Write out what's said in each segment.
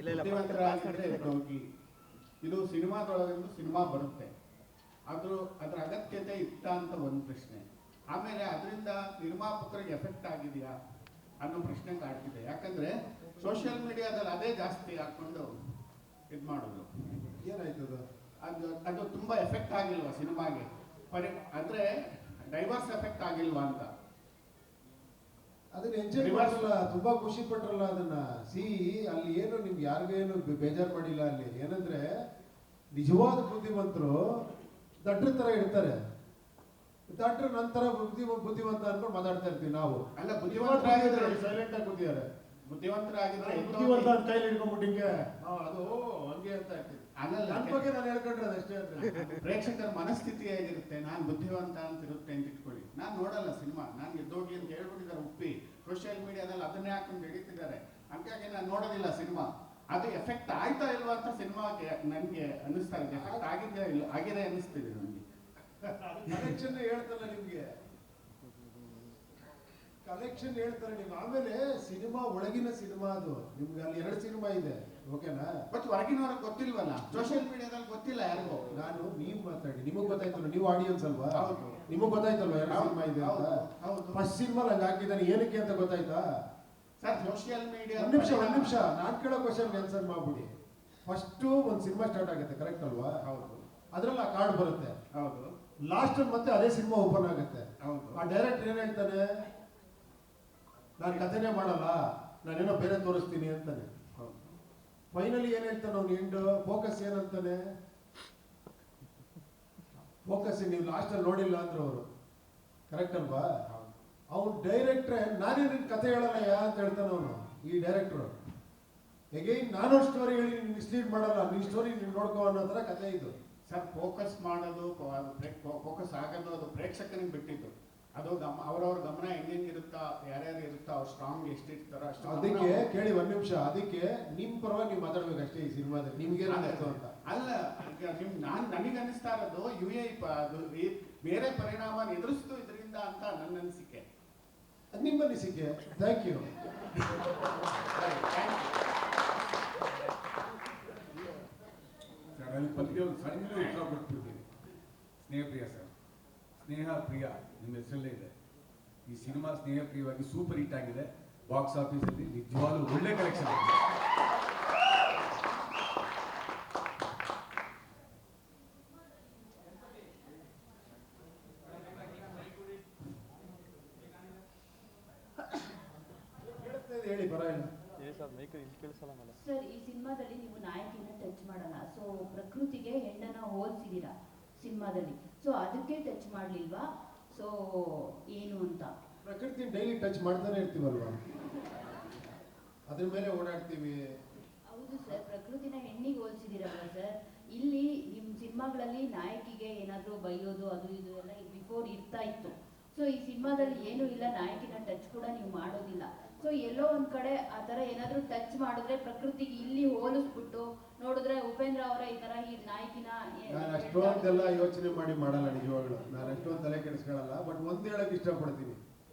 ಬುದ್ಧಿವಂತರಾಗಿದ್ರೆ ಹೋಗಿ. ಇದು ಸಿನಿಮಾದೊಳಗಿಂದ ಸಿನಿಮಾ ಬರುತ್ತೆ, ಅದ್ರ ಅಗತ್ಯತೆ ಇತ್ತ ಅಂತ ಒಂದು ಪ್ರಶ್ನೆ. ಆಮೇಲೆ ಅದರಿಂದ ನಿರ್ಮಾಪಕರಿಗೆ ಎಫೆಕ್ಟ್ ಆಗಿದೆಯಾ ಅನ್ನೋ ಪ್ರಶ್ನೆ ಕಾಡ್ತಿದೆ. ಯಾಕಂದ್ರೆ ಸೋಷಿಯಲ್ ಮೀಡಿಯಾದಲ್ಲಿ ಅದೇ ಜಾಸ್ತಿ ಹಾಕೊಂಡು ಇದು ಮಾಡೋದು. ಏನಾಯ್ತು ಅದು ತುಂಬಾ ಎಫೆಕ್ಟ್ ಆಗಿಲ್ವಾ ಸಿನಿಮಾಗೆ? ಅಂದ್ರೆ ಡೈವರ್ಸ್ ಎಫೆಕ್ಟ್ ಆಗಿಲ್ವಾ ಅಂತ ಅದನ್ನ ಎಂಜಾಯ್ ಮಾಡಲ್ಲ, ತುಂಬಾ ಖುಷಿ ಪಟ್ರಲ್ಲ ಅದನ್ನ. ಅಲ್ಲಿ ಏನು ನಿಮ್ಗೆ ಯಾರಿಗೇನು ಬೇಜಾರು ಮಾಡಿಲ್ಲ. ಅಲ್ಲಿ ಏನಂದ್ರೆ ನಿಜವಾದ ಬುದ್ಧಿವಂತರು ದಡ್ರ ತರ ಇರ್ತಾರೆ. ದಡ್ರ ನಂತರ ಬುದ್ಧಿವಂತ ಅನ್ಕೊಂಡು ಮಾತಾಡ್ತಾ ಇರ್ತೀವಿ ನಾವು. ಅಲ್ಲ, ಬುದ್ಧಿವಂತರಾಗಿದ್ರೆ ಸೈಲೆಂಟ್ ಆಗಿ ಕೂತಿದ್ದಾರೆ. ಬುದ್ಧಿವಂತರಾಗಿದ್ರೆ ಬುದ್ಧಿವಂತ ಅಂತ ಕೈಲಿ ಹಿಡ್ಕೊಂಡ್ಬಿಟ್ಟು ಹಿಂಗೆ ಅದು ಹಂಗೆ ಅಂತ ಇರ್ತೀವಿ. ನನ್ನ ಬಗ್ಗೆ ನಾನು ಹೇಳ್ಕೊಂಡ್ರೆ ಅದಷ್ಟೇ. ಪ್ರೇಕ್ಷಕರ ಮನಸ್ಥಿತಿ ಹೇಗಿರುತ್ತೆ, ನಾನು ಬುದ್ಧಿವಂತ ಅಂತ ಇರುತ್ತೆ ಅಂತ ಇಟ್ಕೊಳ್ಳಿ. ನಾನು ನೋಡಲ್ಲ ಸಿನಿಮಾ, ನಾನು ಎದ್ದೋಗಿ ಅಂತ ಹೇಳ್ಬಿಟ್ಟಿದ್ದಾರೆ ಉಪ್ಪಿ. ಸೋಷಿಯಲ್ ಮೀಡಿಯಾದಲ್ಲಿ ಅದನ್ನೇ ಹಾಕೊಂಡು ಹಿಡಿತಿದ್ದಾರೆ. ಹಂಗಾಗಿ ನಾನು ನೋಡೋದಿಲ್ಲ ಸಿನಿಮಾ. ಅದು ಎಫೆಕ್ಟ್ ಆಯ್ತಾ ಇಲ್ವಾ ಅಂತ ಸಿನಿಮಾಗೆ ನನಗೆ ಅನ್ನಿಸ್ತಾ ಇದೆ. ಎಫೆಕ್ಟ್ ಆಗಿದೆಯಾ ಇಲ್ಲ ಆಗಿದೆ ಅನ್ನಿಸ್ತಿದೆ ನನಗೆ. ಕಲೆಕ್ಷನ್ ಹೇಳ್ತಾನೆ ನಿಮ್ಗೆ, ಕಲೆಕ್ಷನ್ ಹೇಳ್ತಾರೆ ನೀವು. ಆಮೇಲೆ ಸಿನಿಮಾ ಒಳಗಿನ ಸಿನಿಮಾ ಅದು. ನಿಮ್ಗೆ ಅಲ್ಲಿ 2 ಸಿನಿಮಾ ಇದೆ, ಓಕೆನಾ? ಬಟ್ ಹೊರಗಿನವ್ರಿಗೆ ಗೊತ್ತಿಲ್ವಲ್ಲ, ಸೋಷಿಯಲ್ ಮೀಡಿಯಾದಲ್ಲಿ ಗೊತ್ತಿಲ್ಲ ಯಾರಿಗೂ. ನೀವು ಮಾತಾಡಿ, ನಿಮಗ್ ಗೊತ್ತಾಯ್ತಲ್ಲ, ನೀವು ಆಡಿಯನ್ಸ್ ಅಲ್ವಾ? ಹೌದು, ನಿಮಗ್ ಗೊತ್ತಾಯ್ತಲ್ವಾ 2 ಸಿನಿಮಾ ಇದೆ ಅಂತ? ಹೌದು. ಫಸ್ಟ್ ಸಿನಿಮಾ ನಂಗೆ ಹಾಕಿದ್ದಾನೆ ಏನಕ್ಕೆ ಅಂತ ಗೊತ್ತಾಯ್ತಾ ಸರ್? ಸೋಷಿಯಲ್ ಮೀಡಿಯಾ ಒಂದ್ ನಿಮಿಷ ನಾನ್ ಕೇಳೋ ಕ್ವಶನ್ ಆನ್ಸರ್ ಮಾಡ್ಬಿಡಿ. ಫಸ್ಟ್ ಒಂದ್ ಸಿನಿಮಾ ಸ್ಟಾರ್ಟ್ ಆಗುತ್ತೆ, ಕರೆಕ್ಟ್ ಅಲ್ವಾ? ಹೌದು. ಅದ್ರಲ್ಲಿ ಆ ಕಾರ್ಡ್ ಬರುತ್ತೆ. ಹೌದು. ಲಾಸ್ಟ್ ಮತ್ತೆ ಅದೇ ಸಿನಿಮಾ ಓಪನ್ ಆಗುತ್ತೆ. ಹೌದು. ಆ ಡೈರೆಕ್ಟರ್ ಏನ್ ಹೇಳ್ತಾನೆ, ನಾನು ಕಥೆನೇ ಮಾಡಲ್ಲ, ನಾನೇನೋ ಬೇರೆ ತೋರಿಸ್ತೀನಿ ಅಂತಾನೆ. ಫೈನಲಿ ಏನ್ ಹೇಳ್ತಾನೆ ಅವ್ನು ಎಂಡ್ ಫೋಕಸ್ ಏನಂತಾನೆ? ಫೋಕಸ್ ನೀವು ಲಾಸ್ಟ್ ಅಲ್ಲಿ ನೋಡಿಲ್ಲ ಅಂದ್ರೆ ಅವರು, ಕರೆಕ್ಟ್ ಅಲ್ವಾ? ಅವ್ನು ಡೈರೆಕ್ಟ್ರೆ ನಾನೇ ನಿನ್ ಕತೆ ಹೇಳಲ್ಲ ಅಂತ ಹೇಳ್ತಾನೆ ಅವನು. ಈ ಡೈರೆಕ್ಟರ್ ಎಗೈನ್ ನಾನು ಸ್ಟೋರಿ ಹೇಳಿ ಮಿಸ್ಲೀಡ್ ಮಾಡಲ್ಲ, ನೀನ್ ಸ್ಟೋರಿ ನೀನ್ ನೋಡ್ಕೋ ಅನ್ನೋ ತರ ಕತೆ ಇದು. ಸರ್, ಫೋಕಸ್ ಮಾಡೋದು, ಫೋಕಸ್ ಆಗೋದು ಅದು ಪ್ರೇಕ್ಷಕನಿಗೆ ಬಿಟ್ಟಿದ್ದು. ಅದು ಅವ್ರವ್ರ ಗಮನ ಹೆಂಗಿರುತ್ತಾ, ಯಾರ್ಯಾರು ಇರುತ್ತಾ, ಅವ್ರು ಸ್ಟ್ರಾಂಗ್ ಎಷ್ಟಿರ್ತಾರೋ ಅಷ್ಟು. ಅದಕ್ಕೆ ಕೇಳಿ 1 ನಿಮಿಷ, ಅದಕ್ಕೆ ನಿಮ್ ಪರವಾಗಿ ನೀವು ಮಾತಾಡ್ಬೇಕಷ್ಟೇ ಈ ಸಿನಿಮಾದಲ್ಲಿ. ನಿಮ್ಗೆ ಅಂತ ಅಲ್ಲ, ನನಗೆ ಅನಿಸ್ತಾ ಇರೋದು ಬೇರೆ ಪರಿಣಾಮ ಎದುರಿಸ್ತು ಇದರಿಂದ ಅಂತ ನನ್ನ ಅನಿಸಿಕೆ. ನಿಮ್ಮ ಅನಿಸಿಕೆ. Thank you. ಸರ್, ಅಲ್ಲಿ ಪತ್ರಿಕೆ ಒಂದು ಸಣ್ಣ ಉತ್ತರ ಕೊಟ್ಬಿಡ್ತೀನಿ. ಸ್ನೇಹಪ್ರಿಯ ಸರ್, ಸ್ನೇಹ ಪ್ರಿಯ ನಿಮ್ಮ ಹೆಸರಲ್ಲೇ ಇದೆ. ಈ ಸಿನಿಮಾ ಸ್ನೇಹ ಪ್ರಿಯವಾಗಿ ಸೂಪರ್ ಹಿಟ್ ಆಗಿದೆ. ಬಾಕ್ಸ್ ಆಫೀಸಲ್ಲಿ ನಿಜವಾಗ್ಲೂ ಒಳ್ಳೆ ಕಲೆಕ್ಷನ್ ಆಗಿದೆ. ಹೇಳಿ ಪರವಾಗಿಲ್ಲ ಸರ್. ಈ ಸಿನಿಮಾದಲ್ಲಿ ನೀವು ನಾಯಕಿನ ಟಚ್ ಮಾಡಲ್ಲ. ಸೊ ಪ್ರಕೃತಿಗೆ ಹೆಣ್ಣನ್ನ ಹೋಲಿಸಿದೀರಾ ಸಿನಿಮಾದಲ್ಲಿ. ಸೊ ಅದಕ್ಕೆ ಟಚ್ ಮಾಡ್ಲಿಲ್ವಾ? ಸೊ ಏನು ಅಂತ? ಪ್ರಕೃತಿ ಡೈಲಿ ಟಚ್ ಮಾಡ್ತಾನೆ ಇರ್ತೀವಲ್ವಾ, ಅದ್ರ ಮೇಲೆ ಓಡಾಡ್ತೀವಿ. ಹೌದು ಸರ್, ಪ್ರಕೃತಿನ ಹೆಣ್ಣಿಗೆ ಹೋಲಿಸಿದಿರಲ್ವಾ ಸರ್? ಇಲ್ಲಿ ನಿಮ್ಮ ಸಿನಿಮಾಗಳಲ್ಲಿ ನಾಯಕಿಗೆ ಏನಾದರೂ ಬೈಯೋದು ಅದು ಇದು ಎಲ್ಲ ಬಿಫೋರ್ ಇರ್ತಾ ಇತ್ತು. ಸೊ ಈ ಸಿನಿಮಾದಲ್ಲಿ ಏನೂ ಇಲ್ಲ, ನಾಯಕಿನ ಟಚ್ ಕೂಡ ನೀವು ಮಾಡೋದಿಲ್ಲ. ಸೊ ಎಲ್ಲೋ ಒಂದ್ ಕಡೆ ಆ ತರ ಏನಾದ್ರೂ ಟಚ್ ಮಾಡಿದ್ರೆ ಪ್ರಕೃತಿಗೆ ಇಲ್ಲಿ ಹೋಲಿಸ್ಬಿಟ್ಟು ನೋಡಿದ್ರೆ ಉಪೇಂದ್ರ ಅವರ ಈ ತರ ಈ ನಾಯಕಿನ ನಾನು ಅಷ್ಟೊಂದೆಲ್ಲ ಯೋಚನೆ ಮಾಡಿ ಮಾಡಲ್ಲ ನಿಜವಾಗ್ಲು. ನಾನು ಅಷ್ಟೊಂದು ತಲೆ ಕೆಡಿಸ್ಕೊಳ್ಳಲ್ಲ. ಬಟ್ ಒಂದ್ ಹೇಳಕ್ ಇಷ್ಟಪಡ್ತೀನಿ.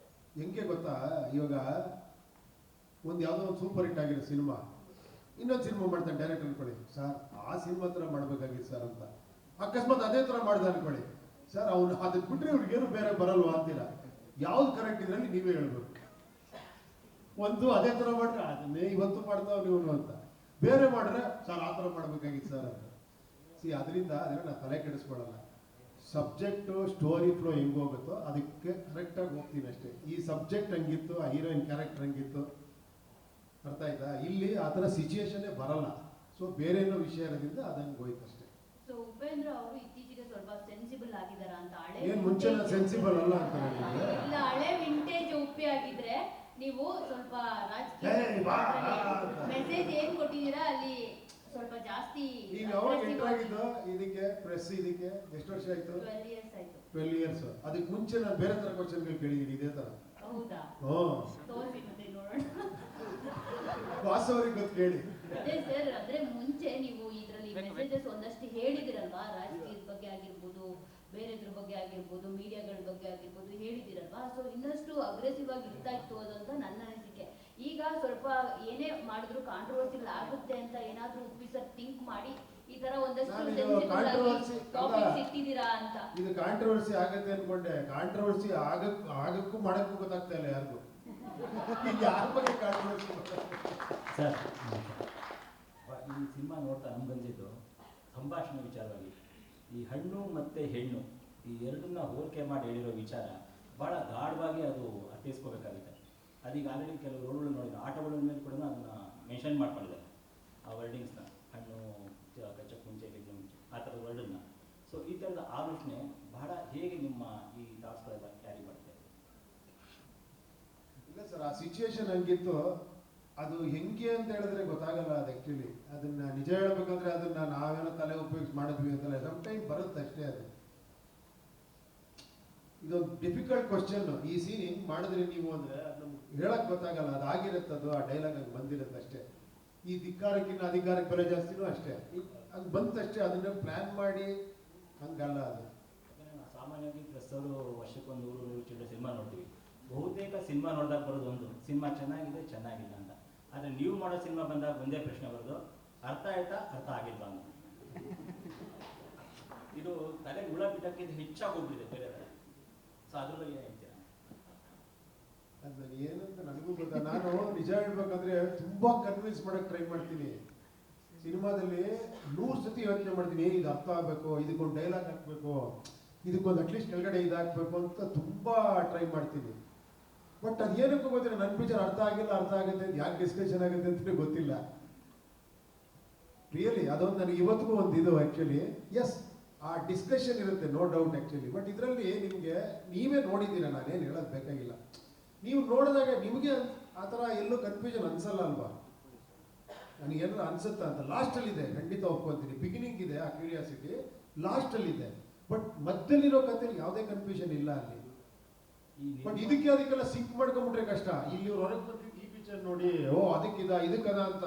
ಹೆಂಗೆ ಗೊತ್ತಾ, ಇವಾಗ ಯಾವ್ದೋ ಒಂದು ಸೂಪರ್ ಹಿಟ್ ಆಗಿರೋ ಸಿನಿಮಾ, ಇನ್ನೊಂದು ಸಿನಿಮಾ ಮಾಡ್ತಾನೆ ಡೈರೆಕ್ಟ್ ಅನ್ಕೊಳ್ಳಿ. ಸರ್, ಆ ಸಿನಿಮಾ ತರ ಮಾಡ್ಬೇಕಾಗಿತ್ತು ಸರ್ ಅಂತ. ಅಕಸ್ಮಾತ್ ಅದೇ ತರ ಮಾಡ್ದ ಅನ್ಕೊಳ್ಳಿ. ಸರ್, ಅವ್ನು ಅದಕ್ಕೆ ಬಿಟ್ರೆ ಇವ್ರಿಗೇನು ಬೇರೆ ಬರಲ್ವಾ ಅಂತೀರಾ? ಯಾವ್ದು ಕರೆಕ್ಟ್ ಇದ್ರಲ್ಲಿ ನೀವೇ ಹೇಳ್ಬೇಕು. ಒಂದು ಅದೇ ತರ ಮಾಡ್ರೆ ಅದನ್ನೇ ಇವತ್ತು ಮಾಡ್ತಾವ ನೀವು ಅಂತ, ಬೇರೆ ಮಾಡ್ರೆ ಸರ್ ಆ ತರ ಮಾಡ್ಬೇಕಾಗಿತ್ತು ಸರ್ ಅಂತ. ಅದರಿಂದ ನಾನು ತಲೆ ಕೆಡಿಸ್ಕೊಳ್ಳಲ್ಲ. ಸಬ್ಜೆಕ್ಟು ಸ್ಟೋರಿ ಫ್ಲೋ ಹೆಂಗ್ ಹೋಗುತ್ತೋ ಅದಕ್ಕೆ ಕರೆಕ್ಟಾಗಿ ಹೋಗ್ತೀನಿ ಅಷ್ಟೇ. ಈ ಸಬ್ಜೆಕ್ಟ್ ಹಂಗಿತ್ತು, ಆ ಹೀರೋಯಿನ್ ಕ್ಯಾರೆಕ್ಟರ್ ಹಂಗಿತ್ತು, ಅರ್ಥ ಆಯ್ತಾ? ಇಲ್ಲಿ ಆ ಥರ ಸಿಚುಯೇಷನ್ನೇ ಬರಲ್ಲ. ಸೊ ಬೇರೆ ಏನೋ ವಿಷಯ ಇರೋದ್ರಿಂದ ಅದಂಗೆ ಹೋಯ್ತು ಅಷ್ಟೇ. ಸೊ ಉಪೇಂದ್ರ ಅವರು ಇತ್ತೀಚೆಗೆ ಸ್ವಲ್ಪ ಸೆನ್ಸಿಬಲ್ ಆಗಿದಾರ ಅಂತ? ಏನ್ ಮುಂಚೆ ಸೆನ್ಸಿಬಲ್ ಅಲ್ಲ ಅಂತ ಇಲ್ಲ, ಹಳೆ ವಿಂಟೇಜ್ ಉಪ್ಪಿ ಆಗಿದ್ರೆ ನೀವು ಸ್ವಲ್ಪ ರಾಜಕೀಯ ಮೆಸೇಜ್ ಏನ್ ಕೊಟ್ಟಿದ್ದೀರಾ ಅಲ್ಲಿ ಸ್ವಲ್ಪ ಜಾಸ್ತಿ. ಈಗ ಯಾವಾಗ ಎಂಟರ್ ಆಗಿದ್ದು ಇದಕ್ಕೆ ಪ್ರೆಸ್? ಇದಕ್ಕೆ ಎಷ್ಟು ವರ್ಷ ಆಯ್ತು? 12 years ಆಯ್ತು. 12 years. ಅದಕ್ಕೆ ಮುಂಚೆ ನಾನು ಬೇರೆ ತರ ಕ್ವಶನ್ಗಳು ಕೇಳಿದ್ದೀನಿ ಇದೇ ತರ. ಹೌದಾ? ತೋರಿಸಿ ಮತ್ತೆ ನೋಡೋಣ. ವಾಸವರಿಗೆ ಗೊತ್ತು ಕೇಳಿ. ಅದೇ ಸರ್, ಅಂದ್ರೆ ಮುಂಚೆ ನೀವು ಇದರಲ್ಲಿ ಮೆಸೇಜಸ್ ಒಂದಷ್ಟು ಹೇಳಿದಿರಲ್ವಾ, ರಾಜಕೀಯದ ಬಗ್ಗೆ ಆಗಿರ್ಬೋದು, ಬೇರೆದ್ರ ಬಗ್ಗೆ ಆಗಿರ್ಬೋದು, ಮೀಡಿಯಾಗಳ ಬಗ್ಗೆ ಆಗಿರ್ಬೋದು ಹೇಳಿದಿರಲ್ವಾ? ಸೊ ಇನ್ನಷ್ಟು ಅಗ್ರೆಸಿವ್ ಆಗಿ ಇರ್ತಾ ಇತ್ತು ಅದಂತ ನನ್ನ ಅನಿಸಿಕೆ. ಈಗ ಸ್ವಲ್ಪ ಏನೇ ಮಾಡಿದ್ರು ಕಾಂಟ್ರವರ್ಸಿಲ್ ಆಗುತ್ತೆ ಅಂತ ಏನಾದ್ರೂ ಉಪ್ಪಿ ಸರ್ ಥಿಂಕ್ ಮಾಡಿ ಈ ತರ ಒಂದಷ್ಟು ನಾನು ಇದು controversy ಟಾಪಿಕ್ಸ್ ಅಲ್ಲ. ಇಟ್ಟಿದ್ದೀರಾ ಅಂತ. ಇದು ಕಾಂಟ್ರವರ್ಸಿ ಆಗತ್ತೆ ಅನ್ಕೊಂಡೆ. ಕಾಂಟ್ರವರ್ಸಿ ಆಗಕ್ಕೂ ಮಾಡಕ್ಕೂ ಗೊತ್ತಾಗ್ತಾ ಇಲ್ಲ ಯಾರಿಗೂ. ಯಾರ ಬಗ್ಗೆ ಕಾಂಟ್ರವರ್ಸಿ ಸರ್ ಈ ಸಿನಿಮಾ ನೋಡ್ತಾ ನಮ್ಗನ್ಸಿದ್ದು ಸಂಭಾಷಣೆ ವಿಚಾರವಾಗಿ ಈ ಹಣ್ಣು ಮತ್ತು ಹೆಣ್ಣು ಈ ಎರಡನ್ನ ಹೋಲಿಕೆ ಮಾಡಿ ಹೇಳಿರೋ ವಿಚಾರ ಭಾಳ ಗಾಢವಾಗಿ ಅದು ಅರ್ಥೈಸ್ಕೋಬೇಕಾಗುತ್ತೆ. ಅದೀಗ ಆಲ್ರೆಡಿ ಕೆಲವು ರೋಡ್ಗಳು ನೋಡಿದ ಆಟೋಗಳ ಮೇಲೆ ಕೂಡ ಅದನ್ನು ಮೆನ್ಷನ್ ಮಾಡ್ಕೊಂಡಿದ್ದಾರೆ ಆ ವರ್ಡಿಂಗ್ಸ್ನ, ಹಣ್ಣು ಕಚ್ಚಕ್ಕೆ ಮುಂಚೆ ಬಿದ್ದು ಮುಂಚೆ ಆ ಥರದ ವರ್ಡನ್ನ. ಸೊ ಈ ಥರದ ಆಲೋಚನೆ ಬಹಳ ಹೇಗೆ ನಿಮ್ಮ ಈ ಥಾಟ್ಸ್ಗಳೆಲ್ಲ ಕ್ಯಾರಿ ಮಾಡುತ್ತೆ? ಇಲ್ಲ ಸರ್, ಆ ಸಿಚುವೇಶನ್ ಹಂಗಿತ್ತು. ಅದು ಹೆಂಗೆ ಅಂತ ಹೇಳಿದ್ರೆ ಗೊತ್ತಾಗಲ್ಲ. ಅದು ಆ್ಯಕ್ಚುಲಿ ಅದನ್ನ ನಿಜ ಹೇಳ್ಬೇಕಂದ್ರೆ ಅದನ್ನ ನಾವೇನೋ ತಲೆ ಉಪಯೋಗಿಸಿ ಮಾಡಿದ್ವಿ ಅಂತಲ್ಲ, ಸಮ್ ಟೈಮ್ ಬರುತ್ತೆ ಅಷ್ಟೇ. ಅದು ಇದೊಂದು ಡಿಫಿಕಲ್ಟ್ ಕ್ವಶನ್. ಈ ಸೀನ್ ಹೆಂಗ್ ಮಾಡಿದ್ರಿ ನೀವು ಅಂದ್ರೆ ಅದು ನಮ್ಗೆ ಹೇಳಕ್ ಗೊತ್ತಾಗಲ್ಲ. ಅದಾಗಿರುತ್ತೆ, ಅದು ಆ ಡೈಲಾಗ್ ಹಂಗೆ ಬಂದಿರುತ್ತೆ ಅಷ್ಟೇ. ಈ ಧಿಕ್ಕಾರಕ್ಕಿನ್ನ ಅಧಿಕಾರಕ್ಕೆ ಬೆಲೆ ಜಾಸ್ತಿನೂ ಅಷ್ಟೇ. ಹಂಗೆ ಬಂತಷ್ಟೇ, ಅದನ್ನ ಪ್ಲಾನ್ ಮಾಡಿ ಹಂಗಲ್ಲ ಅದು. ಯಾಕಂದರೆ ನಾವು ಸಾಮಾನ್ಯವಾಗಿ ಪ್ರೆಸ್ ಅವರು ವರ್ಷಕ್ಕೊಂದು 100 ಚಿಲ್ಲರೆ ಸಿನಿಮಾ ನೋಡ್ತೀವಿ. ಬಹುತೇಕ ಸಿನಿಮಾ ನೋಡಿದಾಗ ಬರೋದು ಒಂದು ಸಿನಿಮಾ ಚೆನ್ನಾಗಿದೆ ಚೆನ್ನಾಗಿಲ್ಲ ಅಂತ. ಆದರೆ ನೀವು ಮಾಡೋ ಸಿನಿಮಾ ಬಂದಾಗ ಒಂದೇ ಪ್ರಶ್ನೆ ಬರೋದು, ಅರ್ಥ ಆಯ್ತಾ ಅರ್ಥ ಆಗಿಲ್ವಾ ಅಂತ. ಇದು ತಲೆ ಹುಳ ಬಿಟ್ಟಕ್ಕಿಂತ ಹೆಚ್ಚಾಗಿ ಹೋಗ್ಬಿಟ್ಟಿದೆ ಬೇರೆ ಬೇರೆ. ಸೊ ಅದ್ರ ಬಗ್ಗೆ ಏನು ಹೇಳ್ತೀರಾ? ಅದು ಏನಂತ ನನಗೂ ಗೊತ್ತಾ. ನಾನು ನಿಜ ಹೇಳ್ಬೇಕಂದ್ರೆ ತುಂಬಾ ಕನ್ವಿನ್ಸ್ ಮಾಡಕ್ ಟ್ರೈ ಮಾಡ್ತೀನಿ. ಸಿನಿಮಾದಲ್ಲಿ 100 ಸತಿ ಯೋಚನೆ ಮಾಡ್ತೀನಿ, ಇದು ಅರ್ಥ ಆಗ್ಬೇಕು, ಇದಕ್ಕೊಂದು ಡೈಲಾಗ್ ಹಾಕ್ಬೇಕು, ಇದಕ್ಕೊಂದು ಅಟ್ಲೀಸ್ಟ್ ಕೆಳಗಡೆ ಇದಾಕ್ಬೇಕು ಅಂತ ತುಂಬಾ ಟ್ರೈ ಮಾಡ್ತೀನಿ. ಬಟ್ ಅದೇನಕ್ಕೂ ಗೊತ್ತಿಲ್ಲ, ನನ್ನ ಪಿಕ್ಚರ್ ಅರ್ಥ ಆಗಿಲ್ಲ, ಅರ್ಥ ಆಗುತ್ತೆ ಅಂತ ಯಾಕೆ ಡಿಸ್ಕಷನ್ ಆಗುತ್ತೆ ಅಂತ ಗೊತ್ತಿಲ್ಲ. ರಿಯಲಿ ಅದೊಂದು ನನಗೆ ಇವತ್ತಿಗೂ ಒಂದು ಇದು ಆ್ಯಕ್ಚುಲಿ. ಎಸ್, ಆ ಡಿಸ್ಕಷನ್ ಇರುತ್ತೆ, ನೋ ಡೌಟ್ ಆ್ಯಕ್ಚುಲಿ. ಬಟ್ ಇದರಲ್ಲಿ ನಿಮಗೆ ನೀವೇ ನೋಡಿದ್ದೀರ, ನಾನೇನು ಹೇಳೋದು ಬೇಕಾಗಿಲ್ಲ. ನೀವು ನೋಡಿದಾಗ ನಿಮಗೆ ಆ ಥರ ಎಲ್ಲೂ ಕನ್ಫ್ಯೂಷನ್ ಅನ್ಸಲ್ಲ ಅಲ್ವಾ? ನನಗೇನಾದ್ರು ಅನ್ಸುತ್ತಾ ಅಂತ. ಲಾಸ್ಟಲ್ಲಿ ಇದೆ, ಖಂಡಿತ ಒಪ್ಕೊತೀನಿ. ಬಿಗಿನಿಂಗ್ ಇದೆ ಆ ಕ್ಯೂರಿಯಾಸಿಟಿ, ಲಾಸ್ಟಲ್ಲಿ ಇದೆ. ಬಟ್ ಮಧ್ಯಲ್ಲಿರೋ ಕಥೆಯಲ್ಲಿ ಯಾವುದೇ ಕನ್ಫ್ಯೂಷನ್ ಇಲ್ಲ ಅಲ್ಲಿ. ಬಟ್ ಅದಕ್ಕೆಲ್ಲ ಸಿಂಕ್ ಮಾಡ್ಕೊಂಡ್ಬಿಟ್ರೆ ಕಷ್ಟ. ಇಲ್ಲಿ ಹೊರಗೆ ಬಂದು ಈ ಪಿಕ್ಚರ್ ನೋಡಿ, ಓ ಅದಕ್ಕಿದ ಇದಕ್ಕದ ಅಂತ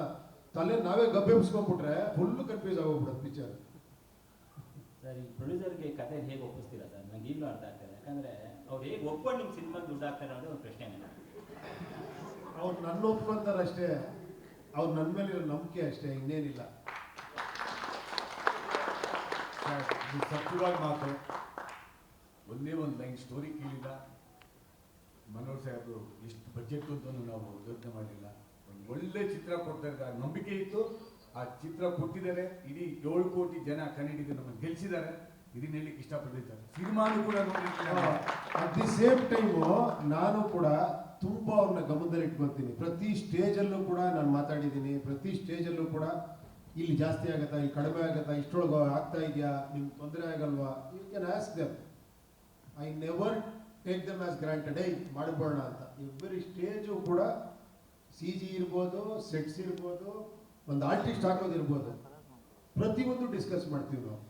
ತಲೆ ನಾವೇ ಗಬ್ಬೆಬ್ಸ್ಕೊಂಡ್ಬಿಟ್ರೆ ಫುಲ್ ಕನ್ಫ್ಯೂಸ್ ಆಗೋಗ್ಬಿಡೋದು ಪಿಕ್ಚರ್. ಸರ್, ಈ ಪ್ರೊಡ್ಯೂಸರ್ಗೆ ಕತೆ ಹೇಗೆ ಒಪ್ಪಿಸ್ತೀರಾ ಸರ್? ನಂಗೆ ಈಗಲೂ ಅರ್ಥ ಆಗ್ತದೆ. ಯಾಕಂದರೆ ಅವ್ರು ಹೇಗೆ ಒಪ್ಕೊಂಡು ನಿಮ್ಮ ಸಿನಿಮಾಗೆ ದುಡ್ಡು ಹಾಕ್ತಾರೆ ಅನ್ನೋದು ಒಂದು ಪ್ರಶ್ನೆ. ಅವ್ರು ನನ್ನ ಒಪ್ಕೊಂತಾರೆ ಅಷ್ಟೇ, ಅವ್ರು ನನ್ನ ಮೇಲೆ ಇರೋ ನಂಬಿಕೆ ಅಷ್ಟೇ, ಇನ್ನೇನಿಲ್ಲ. ಇದು ಸತ್ಯವಾದ ಮಾತು. ಒಂದೇ ಒಂದು ಲೈನ್ ಸ್ಟೋರಿ ಕೇಳಿಲ್ಲ. ಮನೋಹರ್ ಸಾಹೇಬರು ಎಷ್ಟು ಬಜೆಟ್ ಅಂತ ನಾವು ಯೋಚನೆ ಮಾಡಲಿಲ್ಲ. ಒಂದು ಒಳ್ಳೆ ಚಿತ್ರ ಕೊಡ್ತಾರೆ, ನಂಬಿಕೆ ಇತ್ತು. ಆ ಚಿತ್ರ ಕೊಟ್ಟಿದ್ದಾರೆ. ಇಡೀ 7 ಕೋಟಿ ಜನ ಕನ್ನಡಿಗರು ನಮ್ಮನ್ನು ಗೆಲ್ಲಿಸಿದ್ದಾರೆ. ಇದನ್ನ ಹೇಳಲಿಕ್ಕೆ ಇಷ್ಟಪಟ್ಟಿದ್ದಾರೆ. ಸಿನಿಮಾನು ಕೂಡ ಅಟ್ ದಿ ಸೇಮ್ ಟೈಮು ನಾನು ಕೂಡ ತುಂಬ ಅವ್ರನ್ನ ಗಮನದಲ್ಲಿ ಇಟ್ಕೊಳ್ತೀನಿ. ಪ್ರತಿ ಸ್ಟೇಜಲ್ಲೂ ಕೂಡ ನಾನು ಮಾತಾಡಿದ್ದೀನಿ. ಪ್ರತಿ ಸ್ಟೇಜಲ್ಲೂ ಕೂಡ ಇಲ್ಲಿ ಜಾಸ್ತಿ ಆಗುತ್ತಾ, ಇಲ್ಲಿ ಕಡಿಮೆ ಆಗುತ್ತಾ, ಇಷ್ಟೊಳಗೆ ಆಗ್ತಾ ಇದೆಯಾ, ನಿಮ್ಗೆ ತೊಂದರೆ ಆಗಲ್ವಾ, you can ask them. I never take them as granted, ಮಾಡಬೇಡ ಅಂತ. ಎವ್ರಿ ಸ್ಟೇಜು ಕೂಡ CG ಇರ್ಬೋದು, ಸೆಟ್ಸ್ ಇರ್ಬೋದು, ಒಂದು ಆರ್ಟಿಸ್ಟ್ ಹಾಕೋದಿರ್ಬೋದು, ಪ್ರತಿಯೊಂದು ಡಿಸ್ಕಸ್ ಮಾಡ್ತೀವಿ ನಾವು.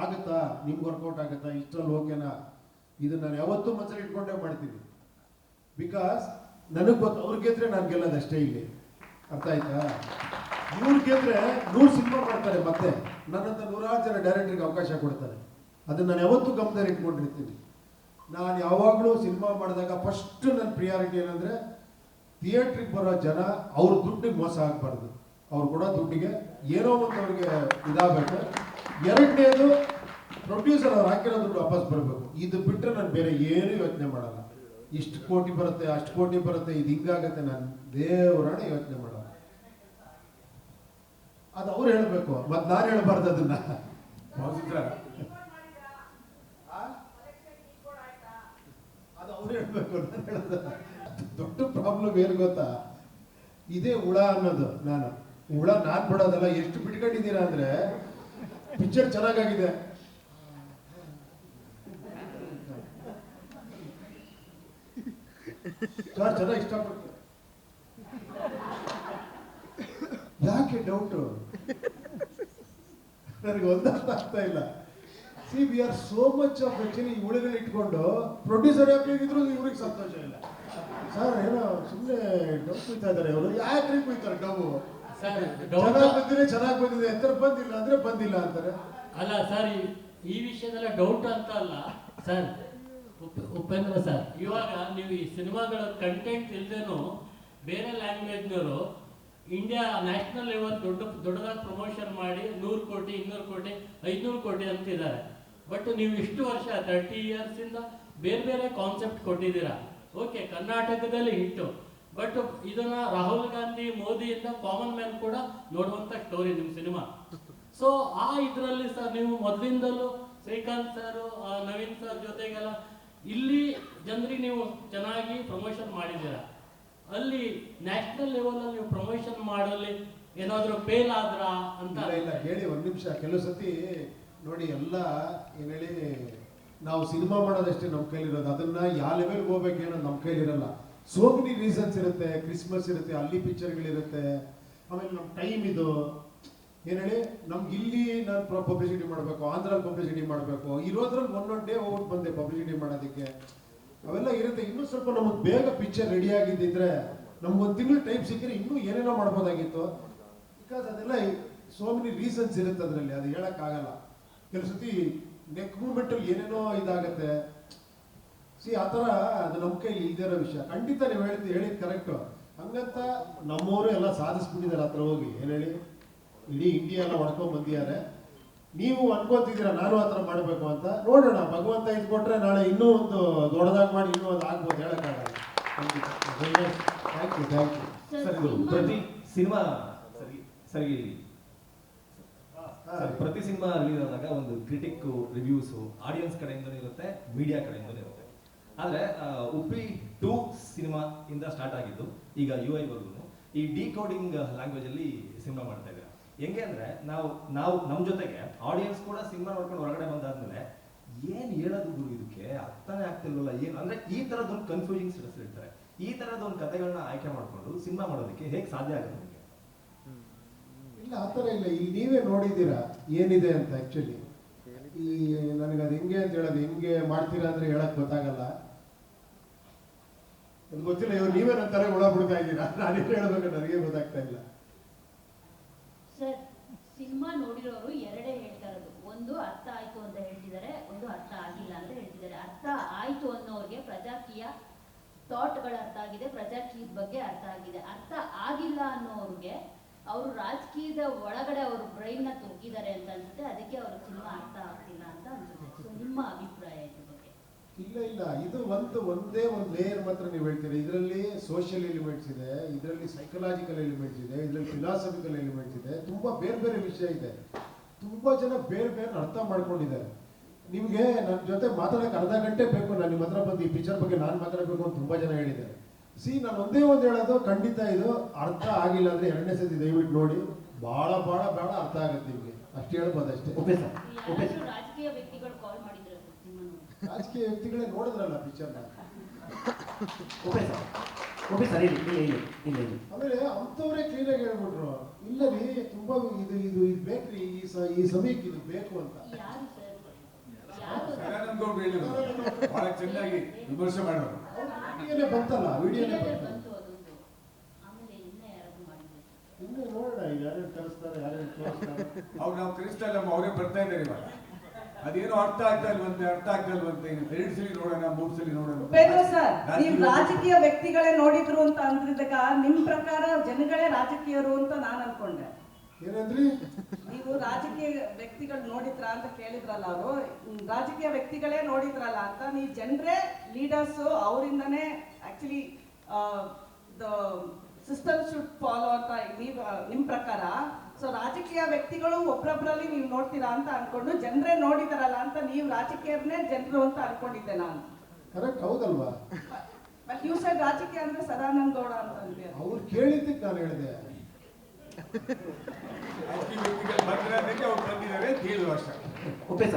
ಆಗುತ್ತಾ, ನಿಮ್ಗೆ ವರ್ಕೌಟ್ ಆಗುತ್ತಾ, ಇಷ್ಟರಲ್ಲಿ ಓಕೆನಾ, ಇದನ್ನ ನಾನು ಯಾವತ್ತೂ ಮನಸ್ಸಲ್ಲಿ ಇಟ್ಕೊಂಡೇ ಮಾಡ್ತೀನಿ. ಬಿಕಾಸ್ ನನಗೆ ಗೊತ್ತು, ಅವ್ರು ಗೆದ್ರೆ ನಾನು ಗೆಲ್ಲೋದಷ್ಟೇ ಇಲ್ಲಿ. ಅರ್ಥ ಆಯ್ತಾ? ಇವ್ರು ಗೆದ್ರೆ 100 ಸಿನಿಮಾ ಮಾಡ್ತಾರೆ, ಮತ್ತೆ ನನ್ನಂತ 100 ಜನ ಡೈರೆಕ್ಟರ್ಗೆ ಅವಕಾಶ ಕೊಡ್ತಾರೆ. ಅದನ್ನ ನಾನು ಯಾವತ್ತೂ ಗಮನದಲ್ಲಿ ಇಟ್ಕೊಂಡಿರ್ತೀನಿ. ನಾನು ಯಾವಾಗಲೂ ಸಿನಿಮಾ ಮಾಡಿದಾಗ ಫಸ್ಟ್ ನನ್ನ ಪ್ರಿಯಾರಿಟಿ ಏನಂದ್ರೆ ಥಿಯೇಟ್ರಿಗೆ ಬರೋ ಜನ ಅವ್ರ ದುಡ್ಡಿಗೆ ಮೋಸ ಆಗಬಾರ್ದು. ಅವ್ರು ಕೊಡೋ ದುಡ್ಡಿಗೆ ಏನೋ ಒಂದು ಅವ್ರಿಗೆ ಇದಾಗಬೇಕು. ಎರಡನೇದು, ಪ್ರೊಡ್ಯೂಸರ್ ಅವ್ರು ಹಾಕಿರೋ ದುಡ್ಡು ವಾಪಸ್ ಬರಬೇಕು. ಇದು ಬಿಟ್ಟರೆ ನಾನು ಬೇರೆ ಏನೂ ಯೋಚನೆ ಮಾಡಲ್ಲ. ಇಷ್ಟು ಕೋಟಿ ಬರುತ್ತೆ, ಅಷ್ಟು ಕೋಟಿ ಬರುತ್ತೆ, ಇದು ಹಿಂಗಾಗತ್ತೆ, ನಾನು ದೇವರಾಣ ಯೋಚನೆ ಮಾಡಲ್ಲ. ಅದು ಅವ್ರು ಹೇಳ್ಬೇಕು, ಮತ್ತೆ ನಾನು ಹೇಳ್ಬಾರ್ದು ಅದನ್ನ. ಅದು ಅವ್ರು ಹೇಳ್ಬೇಕು, ನಾನು ಹೇಳೋದು. ದೊಡ್ಡ ಪ್ರಾಬ್ಲಮ್ ಏನು ಗೊತ್ತಾ, ಇದೇ ಹುಳ ಅನ್ನೋದು. ನಾನು ಬಿಡೋದಲ್ಲ. ಎಷ್ಟು ಬಿಟ್ಕೊಂಡಿದ್ದೀರಾ ಅಂದ್ರೆ, ಪಿಕ್ಚರ್ ಚೆನ್ನಾಗಾಗಿದೆ, ಚೆನ್ನಾಗಿ ಇಷ್ಟಪಡ್ತೀನಿ, ಯಾಕೆ ಡೌಟು? ನನಗೆ ಒಂದು ಅರ್ಥ ಆಗ್ತಾ ಇಲ್ಲ. C, we are so much of actually ಈ ಹುಳುಗಳು ಇಟ್ಕೊಂಡು ಪ್ರೊಡ್ಯೂಸರ್ ಯಾಕಿದ್ರು ಇವ್ರಿಗೆ ಸಂತೋಷ ಇಲ್ಲ. ಸರ್ ಏನೋ ಸುಮ್ಮನೆ ಡವ್ ಕುಯ್ತಾ ಇದಾರೆ ಇವರು. ಯಾಕೆ ಕುಯ್ತಾರೆ ಡವ್? ಚೆನ್ನಾಗಿ ಬಂದಿದೆ ಅಂತಾರೆ, ಬಂದಿಲ್ಲ ಅಂದ್ರೆ ಬಂದಿಲ್ಲ ಅಂತಾರೆ. ಅಲ್ಲ ಸರ್, ಈ ವಿಷಯದಲ್ಲ ಡೌಟ್ ಅಂತ ಅಲ್ಲ ಸರ್. ಉಪೇಂದ್ರ ಸರ್, ಇವಾಗ ನೀವು ಈ ಸಿನಿಮಾಗಳ ಕಂಟೆಂಟ್ ಇಲ್ದೇನು ಬೇರೆ ಲ್ಯಾಂಗ್ವೇಜ್ನವರು ಇಂಡಿಯಾ ನ್ಯಾಷನಲ್ ಲೆವೆಲ್ ದೊಡ್ಡದಾಗಿ ಪ್ರಮೋಷನ್ ಮಾಡಿ 100 ಕೋಟಿ 200 ಕೋಟಿ 500 ಕೋಟಿ ಅಂತಿದ್ದಾರೆ. ಬಟ್ ನೀವು ಇಷ್ಟು ವರ್ಷ 30 ಇಯರ್ಸ್ ಇಂದ ಬೇರೆ ಬೇರೆ ಕಾನ್ಸೆಪ್ಟ್ ಕೊಟ್ಟಿದ್ದೀರಾ. ಓಕೆ, ಕರ್ನಾಟಕದಲ್ಲಿ ಹಿಟ್ಟು, ಬಟ್ ಇದನ್ನ ರಾಹುಲ್ ಗಾಂಧಿ ಮೋದಿಯಿಂದ ಕಾಮನ್ ಮ್ಯಾನ್ ಕೂಡ ನೋಡುವಂತ ಸ್ಟೋರಿ ನಿಮ್ಮ ಸಿನಿಮಾ. ಸೊ ಆ ಇದರಲ್ಲಿ ಸರ್ ನೀವು ಮೊದಲಿಂದಲೂ ಶ್ರೀಕಾಂತ್ ಸರ್, ನವೀನ್ ಸರ್ ಜೊತೆಗೆಲ್ಲ ಇಲ್ಲಿ ಜನರಿಗೆ ನೀವು ಚೆನ್ನಾಗಿ ಪ್ರಮೋಷನ್ ಮಾಡಿದ್ದೀರಾ. ಅಲ್ಲಿ ನ್ಯಾಷನಲ್ ಲೆವೆಲ್ ಅಲ್ಲಿ ನೀವು ಪ್ರಮೋಷನ್ ಮಾಡಲಿ ಏನಾದ್ರು ಫೇಲ್ ಆದ್ರ ಅಂತ? ಇಲ್ಲ ಹೇಳಿ, ಒಂದ್ ನಿಮಿಷ. ಕೆಲವು ಸತಿ ನೋಡಿ, ಎಲ್ಲ ಏನ್ ಹೇಳಿ, ನಾವು ಸಿನಿಮಾ ಮಾಡೋದಷ್ಟೇ ನಮ್ಮ ಕೈಲಿರೋದು. ಅದನ್ನ ಯಾವ ಲೆವೆಲ್ಗೆ ಹೋಗ್ಬೇಕೇನೋ ನಮ್ಮ ಕೈಲಿರಲ್ಲ. ಸೋ ಮೆನಿ ರೀಸನ್ಸ್ ಇರುತ್ತೆ. ಕ್ರಿಸ್ಮಸ್ ಇರುತ್ತೆ, ಅಲ್ಲಿ ಪಿಕ್ಚರ್ಗಳಿರುತ್ತೆ, ಆಮೇಲೆ ನಮ್ಮ ಟೈಮ್ ಇದು ಏನ್ ಹೇಳಿ, ನಮ್ಗೆ ಇಲ್ಲಿ ನಾನು ಪಬ್ಲಿಸಿಟಿ ಮಾಡಬೇಕು, ಆಂಧ್ರಲ್ಲಿ ಪಬ್ಲಿಸಿಟಿ ಮಾಡಬೇಕು, ಇರೋದ್ರಲ್ಲಿ ಒಂದೊಂದು ಡೇ ಹೋಗಿ ಬಂದೆ ಪಬ್ಲಿಸಿಟಿ ಮಾಡೋದಕ್ಕೆ, ಅವೆಲ್ಲ ಇರುತ್ತೆ. ಇನ್ನೂ ಸ್ವಲ್ಪ ನಮಗೆ ಬೇಗ ಪಿಕ್ಚರ್ ರೆಡಿ ಆಗಿದ್ದಿದ್ರೆ ನಮ್ಗೊಂದು ತಿಂಗಳು ಟೈಮ್ ಸಿಕ್ಕರೆ ಇನ್ನೂ ಏನೇನೋ ಮಾಡ್ಬೋದಾಗಿತ್ತು. ಬಿಕಾಸ್ ಅದೆಲ್ಲ ಸೋ ಮೆನಿ ರೀಸನ್ಸ್ ಇರುತ್ತೆ ಅದರಲ್ಲಿ, ಅದು ಹೇಳಕ್ಕಾಗಲ್ಲ. ಕೆಲವು ಸತಿ ನೆಕ್ ಮೂಮೆಂಟಲ್ಲಿ ಏನೇನೋ ಇದಾಗತ್ತೆ. ಆ ಥರ ಅದು ನಮ್ಮ ಕೈಲಿ ಇಲ್ದಿರೋ ವಿಷಯ. ಖಂಡಿತ ನೀವು ಹೇಳಿದ್ ಕರೆಕ್ಟು. ಹಂಗಂತ ನಮ್ಮವರು ಎಲ್ಲ ಸಾಧಿಸ್ಬಿಟ್ಟಿದ್ದಾರೆ ಹತ್ರ ಹೋಗಿ. ಏನ್ ಹೇಳಿ, ಇಡೀ ಇಂಡಿಯಾ ಎಲ್ಲ ಹೊಡ್ಕೊಂಡ್ ಬಂದಿದ್ದಾರೆ. ನೀವು ಅನ್ಕೋತಿದ್ದೀರಾ ನಾನು ಆ ಥರ ಮಾಡಬೇಕು ಅಂತ. ನೋಡೋಣ, ಭಗವಂತ ಇದು ಕೊಟ್ರೆ ನಾಳೆ ಇನ್ನೂ ಒಂದು ದೊಡ್ಡದಾಗಿ ಮಾಡಿ ಇನ್ನೂ ಒಂದು ಆಗ್ಬೋದು, ಹೇಳಕ್ಕಾಗಲ್ಲ. Thank you. ಸರ್, ಇದು ಪ್ರತಿ ಸಿನಿಮಾ ಸರಿ ಪ್ರತಿ ಸಿನಿಮಾ ರಿಲೀಸ್ ಆದಾಗ ಒಂದು ಕ್ರಿಟಿಕ್ ರಿವ್ಯೂಸ್ ಆಡಿಯನ್ಸ್ ಕಡೆಯಿಂದನೂ ಇರುತ್ತೆ, ಮೀಡಿಯಾ ಕಡೆಯಿಂದನೂ ಇರುತ್ತೆ. ಆದ್ರೆ ಉಪ್ಪಿ 2 ಸಿನಿಮಾ ಇಂದ ಸ್ಟಾರ್ಟ್ ಆಗಿದ್ದು ಈಗ UI ವರ್ಗು ಈ ಡಿಕೋಡಿಂಗ್ ಲ್ಯಾಂಗ್ವೇಜ್ ಅಲ್ಲಿ ಸಿನಿಮಾ ಮಾಡ್ತಾ ಇದ್ದಾರೆ. ಹೆಂಗೆ ಅಂದ್ರೆ ನಾವು ನಮ್ಮ ಜೊತೆಗೆ ಆಡಿಯನ್ಸ್ ಕೂಡ ಸಿನಿಮಾ ನೋಡ್ಕೊಂಡು ಹೊರಗಡೆ ಬಂದಾದ್ಮೇಲೆ ಏನ್ ಹೇಳೋದು ಗುರು, ಇದಕ್ಕೆ ಅರ್ಥನೇ ಆಗ್ತಿಲ್ವಲ್ಲ ಏನು ಅಂದ್ರೆ, ಈ ತರದೊಂದು ಕನ್ಫ್ಯೂಸಿಂಗ್ ಸ್ಟೆಪ್ಸ್ ಇರ್ತಾರೆ. ಈ ತರದೊಂದು ಕಥೆಗಳನ್ನ ಆಯ್ಕೆ ಮಾಡ್ಕೊಂಡು ಸಿನಿಮಾ ಮಾಡೋದಕ್ಕೆ ಹೇಗೆ ಸಾಧ್ಯ ಆಗುತ್ತೆ ನಿಮಗೆ? ಇಲ್ಲ, ಆ ಥರ ಇಲ್ಲ. ಈಗ ನೀವೇ ನೋಡಿದ್ದೀರಾ ಏನಿದೆ ಅಂತ. ಆ್ಯಕ್ಚುಲಿ ಈ ನನಗೆ ಅದು ಹೆಂಗೆ ಅಂತ ಹೇಳೋದು, ಹೆಂಗೆ ಮಾಡ್ತೀರಾ ಅಂದ್ರೆ ಹೇಳಕ್ ಗೊತ್ತಾಗಲ್ಲ. ಅದು ಗೊತ್ತಿಲ್ಲ. ಇವ್ರು ನೀವೇ ನನ್ನ ತರ ಒಳ ಬಿಡ್ತಾ ಇದ್ದೀರಾ, ನಾನೇನು ಹೇಳ್ಬೇಕು ನನಗೆ ಗೊತ್ತಾಗ್ತಾ ಇಲ್ಲ. ಸರ್, ಸಿನಿಮಾ ನೋಡಿರೋರು ಎರಡೇ ಹೇಳ್ತಾ ಇರೋದು. ಒಂದು ಅರ್ಥ ಆಯ್ತು ಅಂತ ಹೇಳ್ತಿದ್ದಾರೆ, ಒಂದು ಅರ್ಥ ಆಗಿಲ್ಲ ಅಂತ ಹೇಳ್ತಿದ್ದಾರೆ. ಅರ್ಥ ಆಯ್ತು ಅನ್ನೋರಿಗೆ ಪ್ರಜಾಕೀಯ ಥಾಟ್ಗಳು ಅರ್ಥ ಆಗಿದೆ, ಪ್ರಜಾಕೀಯದ ಬಗ್ಗೆ ಅರ್ಥ ಆಗಿದೆ. ಅರ್ಥ ಆಗಿಲ್ಲ ಅನ್ನೋರಿಗೆ ಅವರು ರಾಜಕೀಯದ ಒಳಗಡೆ ಅವರು ಬ್ರೈನ್ ನ ತುಗ್ಗಿದ್ದಾರೆ ಅಂತ ಅನ್ಸುತ್ತೆ. ಅದಕ್ಕೆ ಅವ್ರ ಸಿನಿಮಾ ಅರ್ಥ ಆಗ್ತಿಲ್ಲ ಅಂತ ಅನ್ಸುತ್ತೆ. ಸೊ ನಿಮ್ಮ ಅಭಿಪ್ರಾಯ ಇದ್ರ ಬಗ್ಗೆ? ಇಲ್ಲ, ಇದು ಒಂದೇ ಒಂದು ಲೇಯರ್ ಮಾತ್ರ ನೀವು ಹೇಳ್ತೀರಿ. ಇದರಲ್ಲಿ ಸೋಷಿಯಲ್ ಎಲಿಮೆಂಟ್ಸ್ ಇದೆ, ಇದರಲ್ಲಿ ಸೈಕಲಾಜಿಕಲ್ ಎಲಿಮೆಂಟ್ಸ್ ಇದೆ, ಇದರಲ್ಲಿ ಫಿಲಾಸಫಿಕಲ್ ಎಲಿಮೆಂಟ್ಸ್ ಇದೆ, ತುಂಬಾ ಬೇರೆ ಬೇರೆ ವಿಷಯ ಇದೆ. ತುಂಬಾ ಜನ ಬೇರೆ ಬೇರೆ ಅರ್ಥ ಮಾಡ್ಕೊಂಡಿದ್ದಾರೆ. ನಿಮ್ಗೆ ನನ್ನ ಜೊತೆ ಮಾತಾಡಕ್ಕೆ ಅರ್ಧ ಗಂಟೆ ಬೇಕು, ನಾನು ನಿಮ್ಮ ಹತ್ರ ಬಂದು ಈ ಪಿಕ್ಚರ್ ಬಗ್ಗೆ ನಾನು ಮಾತಾಡಬೇಕು ಅಂತ ತುಂಬಾ ಜನ ಹೇಳಿದ್ದಾರೆ. ನಾನು ಒಂದೇ ಒಂದು ಹೇಳೋದು, ಖಂಡಿತ ಇದು ಅರ್ಥ ಆಗಿಲ್ಲ ಅಂದ್ರೆ ಎರಡನೇ ಸತಿ ದಯವಿಟ್ಟು ನೋಡಿ, ಬಹಳ ಅರ್ಥ ಆಗುತ್ತೆ ನಿಮ್ಗೆ, ಅಷ್ಟು ಹೇಳ್ಬೋದು ಅಷ್ಟೇ. ರಾಜಕೀಯ ವ್ಯಕ್ತಿಗಳು ಕಾಲ್ ಮಾಡಿದ್ರು ಸಿನಿಮಾ ನೋಡಿ. ರಾಜಕೀಯ ವ್ಯಕ್ತಿಗಳೇ ನೋಡಿದ್ರಲ್ಲ ಪಿಕ್ಚರ್ನ. ಆಮೇಲೆ ಅಂಥವ್ರೆ ಕ್ಲೀನ್ ಆಗಿ ಹೇಳ್ಬಿಟ್ರು, ಇಲ್ಲ ರೀ ತುಂಬಾ ಇದು ಬೇಕ್ರಿ, ಈ ಸಮಯಕ್ಕೆ ಇದು ಬೇಕು ಅಂತ. ಯಾರು ಸರ್? ಸದಾನಂದ ಗೌಡ್ರು ಹೇಳಿದ್ರು, ಬಹಳ ಚೆನ್ನಾಗಿ ವಿಮರ್ಶೆ ಮಾಡೋರು. ವಿಡಿಯೋನೇ ಬಂತಲ್ಲ, ವಿಡಿಯೋನೇ ಬಂತು ಅದೊಂದು. ಆಮೇಲೆ ಇನ್ನ ಯಾರಾದ್ರೂ ಮಾಡಿದ್ರು? ಇನ್ನು ನೋಡೋಣ, ಈಗ ಯಾರ್ಯಾರು ಕಳಿಸ್ತಾರೆ, ಯಾರ್ಯಾರು ತೋರಿಸ್ತಾರೆ. ಅವ್ರು ನಾವು ಕ್ರಿಸ್ತಾ ಇಲ್ಲ, ಅವರೇ ಬರ್ತಾ ಇದ್ದಾರೆ ಇವಾಗ. ಅದೇನೋ ಅರ್ಥ ಆಗ್ತಾ ಇಲ್ವಂತೆ. ಇನ್ನು 2 ಸಲ ನೋಡೋಣ, 3 ಸಲ ನೋಡೋಣ. ಉಪೇಂದ್ರ ಸರ್, ನೀವು ರಾಜಕೀಯ ವ್ಯಕ್ತಿಗಳೇ ನೋಡಿದ್ರು ಅಂತ ಅಂದ್ರಿದಾಗ ನಿಮ್ ಪ್ರಕಾರ ಜನಗಳೇ ರಾಜಕೀಯರು ಅಂತ ನಾನು ಅನ್ಕೊಂಡೆ. ಏನಂದ್ರಿ? ನೀವು ರಾಜಕೀಯ ವ್ಯಕ್ತಿಗಳು ನೋಡಿದ್ರ ಅಂತ ಕೇಳಿದ್ರಲ್ಲ, ಅವರು ರಾಜಕೀಯ ವ್ಯಕ್ತಿಗಳೇ ನೋಡಿದ್ರಲ್ಲ ಅಂತ, ನೀವು ಜನರೇ ಲೀಡರ್ಸ್, ಅವರಿಂದನೇ actually the system should follow ಅಂತ ನೀವು ನಿಮ್ ಪ್ರಕಾರ. ಸೊ ರಾಜಕೀಯ ವ್ಯಕ್ತಿಗಳು ಒಬ್ರೊಬ್ರಲ್ಲಿ ನೀವು ನೋಡ್ತೀರಾ ಅಂತ ಅನ್ಕೊಂಡು ಜನರೇ ನೋಡಿದಾರಲ್ಲ ಅಂತ, ನೀವು ರಾಜಕೀಯರನ್ನೇ ಜನರು ಅಂತ ಅನ್ಕೊಂಡಿದ್ದೆ ನಾನು. ಕರೆಕ್ಟ್, ಹೌದಲ್ವಾ? ಬಟ್ ನೀವು ಸರ್ ರಾಜಕೀಯ ಅಂದ್ರೆ ಸದಾನಂದ ಗೌಡ ಅಂತ ಅಂತೀರ. ಅವ್ರು ಕೇಳಿದ್ದಕ್ಕೆ ನಾನು ಹೇಳಿದೆ. ರಾಜಕೀಯ ವ್ಯಕ್ತಿಗಳು ಬಂದಿರೋದಕ್ಕೆ ಅವ್ರು ಬಂದಿದ್ದಾರೆ ಅಂತ ಹೇಳುವ ಅಷ್ಟೇ. ಉಪ್ಪಿ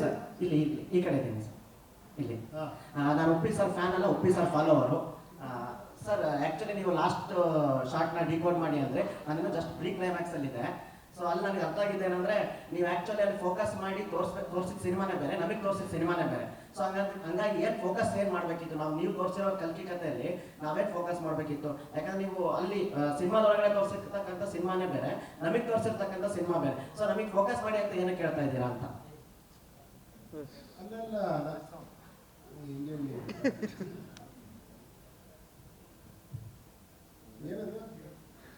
ಸರ್ ಇಲ್ಲಿ ಈ ಕಡೆ ಇದ್ದೀನಿ ಸರ್. ಇಲ್ಲಿ ನಾನು ಉಪ್ಪಿ ಸರ್ ಫ್ಯಾನ್ ಅಲ್ಲ, Uppi sir follower. Sir actually ನೀವು ಲಾಸ್ಟ್ ಶಾರ್ಟ್ನ ಡಿಕೋಡ್ ಮಾಡಿ ಅಂದರೆ ನಾನಿನ್ನು ಜಸ್ಟ್ ಪ್ರೀ ಕ್ಲೈಮ್ಯಾಕ್ಸ್ ಅಲ್ಲಿದೆ. ಸೊ ಅಲ್ಲಿ ನನಗೆ ಅರ್ಥ ಆಗಿದೆ ಏನಂದರೆ, ನೀವು ಆ್ಯಕ್ಚುಲಿ ಅಲ್ಲಿ ಫೋಕಸ್ ಮಾಡಿ ತೋರಿಸಿದ ಸಿನಿಮಾನೇ ಬೇರೆ, ನಮಗೆ ತೋರಿಸಿದ ಸಿನಿಮಾನೇ ಬೇರೆ. ಸೊ ಹಂಗಾಗಿ ಏನು ಫೋಕಸ್ ಏನು ಮಾಡಬೇಕಿತ್ತು, ನೀವು ತೋರಿಸಿರೋ ಕಲ್ಕಿ ಕಥೆಯಲ್ಲಿ ನಾವೇನು ಫೋಕಸ್ ಮಾಡಬೇಕಿತ್ತು? ಯಾಕಂದ್ರೆ ನೀವು ಅಲ್ಲಿ ಸಿನಿಮಾದೊಳಗಡೆ ತೋರಿಸಿರ್ತಕ್ಕಂಥ ಸಿನಿಮಾನೇ ಬೇರೆ, ನಮಗೆ ತೋರಿಸಿರ್ತಕ್ಕಂಥ ಸಿನಿಮಾ ಬೇರೆ. ಸೊ ನಮಗೆ ಫೋಕಸ್ ಮಾಡಿ ಅಂತ ಏನಕ್ಕೆ ಕೇಳ್ತಾ ಇದ್ದೀರಾ ಅಂತ. ಅಲ್ಲಲ್ಲ, ಏನದು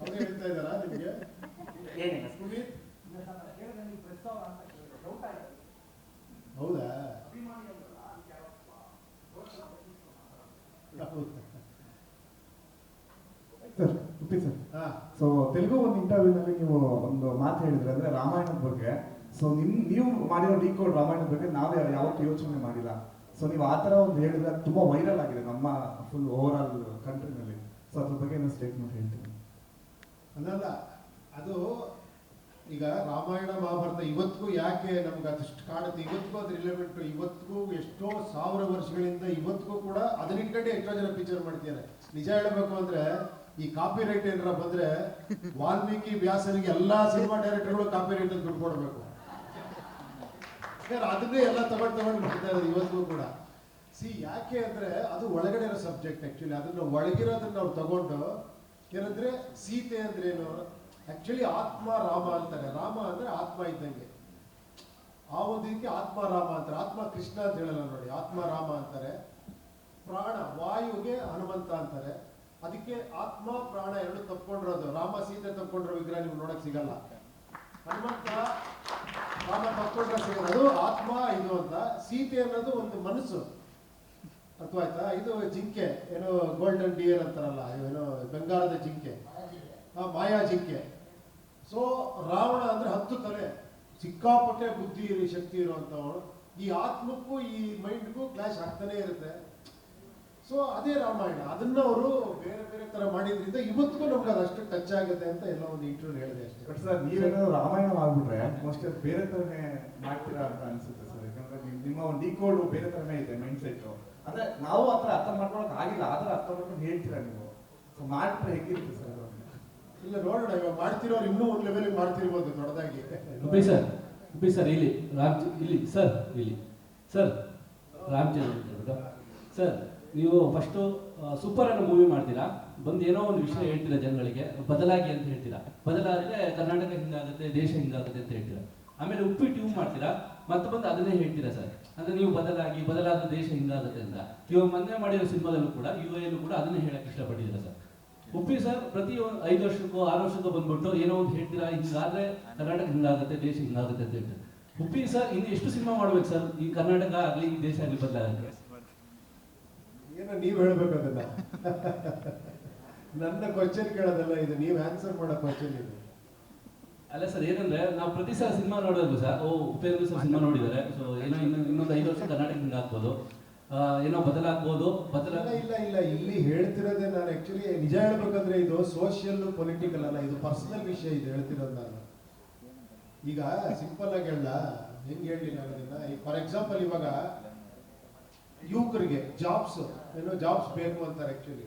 ಅವ್ರು ಹೇಳ್ತಾ ಇದ್ದಾರಾ ನಿಮಗೆ? ಏನಿಲ್ಲ ಪುನೀತ್? ಹೌದಾ? ಸರ್ ಉಪ್ಪಿ ಸರ್, ಹಾ. ಸೊ ತೆಲುಗು ಒಂದು ಇಂಟರ್ವ್ಯೂನಲ್ಲಿ ನೀವು ಒಂದು ಮಾತು ಹೇಳಿದ್ರೆ ಅಂದ್ರೆ ರಾಮಾಯಣದ ಬಗ್ಗೆ. ಸೊ ನೀವು ಮಾಡಿರೋ ಡಿಕೋಡ್ ರಾಮಾಯಣದ ಬಗ್ಗೆ ನಾವು ಯಾವತ್ತೂ ಯೋಚನೆ ಮಾಡಿಲ್ಲ. ಸೊ ನೀವು ಆ ಥರ ಒಂದು ಹೇಳಿದ್ರೆ ಅದು ತುಂಬಾ ವೈರಲ್ ಆಗಿದೆ ನಮ್ಮ ಫುಲ್ ಓವರ್ ಆಲ್ ಕಂಟ್ರಿನಲ್ಲಿ. ಸೊ ಅದ್ರ ಬಗ್ಗೆ ಏನೋ ಸ್ಟೇಟ್ಮೆಂಟ್ ಹೇಳ್ತೀನಿ. ಅದಲ್ಲ, ಅದು ಈಗ ರಾಮಾಯಣ ಮಹಾಭಾರತ ಇವತ್ತಿಗೂ ಯಾಕೆ ನಮ್ಗೆ ಅದಷ್ಟು ಕಾಡುತ್ತೆ, ಇವತ್ತಿಗೂ ಅದ್ರ ರಿಲೆವೆಂಟ್, ಇವತ್ತಿಗೂ ಎಷ್ಟೋ ಸಾವಿರ ವರ್ಷಗಳಿಂದ ಇವತ್ತಿಗೂ ಕೂಡ ಅದನ್ನ ಇಟ್ಕೊಂಡೆ ಎಷ್ಟೋ ಜನ ಪಿಕ್ಚರ್ ಮಾಡ್ತಿದ್ದಾರೆ. ನಿಜ ಹೇಳಬೇಕು ಅಂದ್ರೆ ಈ ಕಾಪಿ ರೈಟ್ ಏನಾರ ಬಂದ್ರೆ ವಾಲ್ಮೀಕಿ ವ್ಯಾಸನಿಗೆ ಎಲ್ಲಾ ಸಿನಿಮಾ ಡೈರೆಕ್ಟರ್ಗಳು ಕಾಪಿ ರೈಟ್ ದುಡ್ಡು ಕೊಡಬೇಕು. ಅದನ್ನೇ ಎಲ್ಲ ತಗೊಂಡು ಮಾಡ್ತಾ ಇರೋದು ಇವತ್ತಿಗೂ ಕೂಡ. ಯಾಕೆ ಅಂದ್ರೆ ಅದು ಒಳಗಡೆ ಇರೋ ಸಬ್ಜೆಕ್ಟ್. ಆಕ್ಚುಲಿ ಅದನ್ನ ಒಳಗಿರೋದನ್ನ ಅವ್ರು ತಗೊಂಡು ಏನಂದ್ರೆ ಸೀತೆ ಅಂದ್ರೆ ಏನು, ಆಕ್ಚುಲಿ ಆತ್ಮ ರಾಮ ಅಂತಾರೆ. ರಾಮ ಅಂದ್ರೆ ಆತ್ಮ ಇದ್ದಂಗೆ, ಆ ಒಂದು ಇದಕ್ಕೆ ಆತ್ಮ ರಾಮ ಅಂತಾರೆ. ಆತ್ಮ ಕೃಷ್ಣ ಅಂತ ಹೇಳಲ್ಲ ನೋಡಿ, ಆತ್ಮ ರಾಮ ಅಂತಾರೆ. ಪ್ರಾಣ ವಾಯುಗೆ ಹನುಮಂತ ಅಂತಾರೆ. ಅದಕ್ಕೆ ಆತ್ಮ ಪ್ರಾಣ ಎರಡು ತಪ್ಕೊಂಡಿರೋದು. ರಾಮ ಸೀತೆ ತಪ್ಕೊಂಡಿರೋ ವಿಗ್ರಹ ನೀವು ನೋಡಕ್ ಸಿಗಲ್ಲ. ಹನುಮಂತ ರಾಮ ತಪ್ಕೊಂಡ್ರೆ ಸಿಗಲ್ಲ. ಅದು ಆತ್ಮ ಇದು ಅಂತ. ಸೀತೆ ಅನ್ನೋದು ಒಂದು ಮನಸ್ಸು, ಅರ್ಥವಾಯ್ತಾ? ಇದು ಜಿಂಕೆ, ಏನೋ ಗೋಲ್ಡನ್ ಡಿಯರ್ ಅಂತಾರಲ್ಲ, ಏನೋ ಬೆಂಗಾಲದ ಜಿಂಕೆ, ಮಾಯಾ ಜಿಂಕೆ. ಸೊ ರಾವಣ ಅಂದ್ರೆ 10 ತಲೆ, ಸಿಕ್ಕಾಪಟ್ಟೆ ಬುದ್ಧಿ ಶಕ್ತಿ ಇರುವಂತವನು. ಈ ಆತ್ಮಕ್ಕೂ ಈ ಮೈಂಡ್ಗೂ ಕ್ಲಾಶ್ ಆಗ್ತಾನೆ ಇರುತ್ತೆ. ಸೊ ಅದೇ ರಾಮಾಯಣ. ಅದನ್ನ ಅವರು ಬೇರೆ ಬೇರೆ ತರ ಮಾಡಿದ್ರಿಂದ ಇವತ್ತಿಗೂ ನಮ್ಗೆ ಅದಷ್ಟು ಟಚ್ ಆಗುತ್ತೆ ಅಂತ ಎಲ್ಲ ಒಂದು ಇಂಟರ್ವ್ಯೂ ಹೇಳಿದೆ ಅಷ್ಟೇ. ಬಟ್ ಸರ್ ನೀವೇನಾದ್ರು ರಾಮಾಯಣ ಆಗ್ಬಿಟ್ರೆ ಮೋಸ್ಟ್ ಬೇರೆ ತರನೇ ಮಾಡ್ತೀರಾ ಅಂತ ಅನ್ಸುತ್ತೆ ಸರ್. ಯಾಕಂದ್ರೆ ನಿಮ್ಮ ಒಂದು ಡಿಕೋಡ್ ಬೇರೆ ತರನೇ ಇದೆ ಮೈಂಡ್ ಸೆಟ್. ಅಂದ್ರೆ ನಾವು ಆ ಥರ ಅರ್ಥ ಮಾಡ್ಕೊಳಕ್ ಆಗಿಲ್ಲ, ಆದ್ರೆ ಅರ್ಥ ಮಾಡ್ಕೊಂಡು ಹೇಳ್ತೀರಾ ನೀವು. ಸೊ ಮಾಡ್ಬಿಟ್ರೆ ಹೇಗಿರುತ್ತೆ ಸರ್? ಇಲ್ಲ ನೋಡೋಣ, ಇವಾಗ ಮಾಡ್ತಿರೋರು ಇನ್ನೂ ಒಂದು ಲೆವೆಲ್ ಮಾಡ್ತಿರ್ಬೋದು ದೊಡ್ಡದಾಗಿ. ಉಪ್ಪಿ ಸರ್ ಇಲ್ಲಿ ಇಲ್ಲಿ ಸರ್ ಇಲ್ಲಿ ಸರ್ ರಾಮಚಂದ್ರ ಸರ್, ನೀವು ಫಸ್ಟು ಸೂಪರ್ ಅನ್ನೋ ಮೂವಿ ಮಾಡ್ತೀರಾ, ಬಂದು ಏನೋ ಒಂದು ವಿಷಯ ಹೇಳ್ತೀರಾ ಜನಗಳಿಗೆ, ಬದಲಾಗಿ ಅಂತ ಹೇಳ್ತೀರಾ. ಬದಲಾದ್ರೆ ಕರ್ನಾಟಕ ಹಿಂಗಾಗುತ್ತೆ, ದೇಶ ಹಿಂಗಾಗುತ್ತೆ ಅಂತ ಹೇಳ್ತೀರಾ. ಆಮೇಲೆ ಉಪ್ಪಿ ಟ್ಯೂನ್ ಮಾಡ್ತೀರಾ, ಮತ್ತೆ ಬಂದು ಅದನ್ನೇ ಹೇಳ್ತೀರಾ ಸರ್. ಅಂದ್ರೆ ನೀವು ಬದಲಾದ ದೇಶ ಹಿಂಗಾಗುತ್ತೆ ಅಂತ. ಇವಾಗ ಮೊನ್ನೆ ಮಾಡಿರೋ ಸಿನಿಮಾದಲ್ಲೂ ಕೂಡ UAಯಲ್ಲೂ ಕೂಡ ಅದನ್ನೇ ಹೇಳಕ್ ಇಷ್ಟಪಟ್ಟಿದ್ದೀರಾ ಸರ್. ಉಪ್ಪಿ ಸರ್ ಪ್ರತಿ 5 ವರ್ಷಕ್ಕೋ 6 ವರ್ಷಕ್ಕೋ ಬಂದ್ಬಿಟ್ಟು ಏನೋ ಒಂದು ಹೇಳ್ತೀರಾ, ಹಿಂಗಾದ್ರೆ ಕರ್ನಾಟಕ ಹಿಂಗಾಗುತ್ತೆ, ದೇಶ ಹಿಂಗಾಗುತ್ತೆ ಅಂತ ಹೇಳ್ತೀರಾ. ಉಪ್ಪಿ ಸರ್ ಇನ್ನು ಎಷ್ಟು ಸಿನಿಮಾ ಮಾಡ್ಬೇಕು ಸರ್ ಈ ಕರ್ನಾಟಕ ಆಗ್ಲಿ ಈ ದೇಶ ಆಗ್ಲಿ ಬದಲಾಗುತ್ತೆ? ಏನೋ ನೀವ್ ಹೇಳ್ಬೇಕು ಅದನ್ನ. ನನ್ನ ಕ್ವಶನ್ ಕೇಳೋದಲ್ಲ ಇದು, ನೀವು ಆನ್ಸರ್ ಮಾಡೋ ಕ್ವಶನ್ ಇದು. ಅಲ್ಲ ಸರ್, ಏನಂದ್ರೆ ನಾವು ಪ್ರತಿ ಸಲ ಸಿನಿಮಾ ನೋಡೋದು ಸರ್, ಉಪೇಂದ್ರ ಸರ್ ಸಿನಿಮಾ ನೋಡಿದ್ದಾರೆ, ಸೊ ಏನೋ ಇನ್ನೊಂದು 5 ವರ್ಷ ಕರ್ನಾಟಕ ಹಿಂಗಾಗ್ಬೋದು, ಏನೋ ಬದಲಾಗ್ಬೋದು. ಇಲ್ಲ ಇಲ್ಲಿ ಹೇಳ್ತಿರೋದೇ ನಾನು ಆಕ್ಚುಲಿ ನಿಜ ಹೇಳ್ಬೇಕಂದ್ರೆ ಇದು ಸೋಷಿಯಲ್ ಪೊಲಿಟಿಕಲ್ ಅಲ್ಲ, ಇದು ಪರ್ಸನಲ್ ವಿಷಯ. ಇದು ಹೇಳ್ತಿರೋದು ನಾನು ಈಗ ಸಿಂಪಲ್ ಆಗಿ ಹೇಳ, ಹೆಂಗ್ ಹೇಳಿ ನಾನು ಇದನ್ನ. ಫಾರ್ ಎಕ್ಸಾಂಪಲ್ ಇವಾಗ ಯುವಕರಿಗೆ ಜಾಬ್ಸ್ ಬೇಕು ಅಂತಾರೆ. ಆಕ್ಚುಲಿ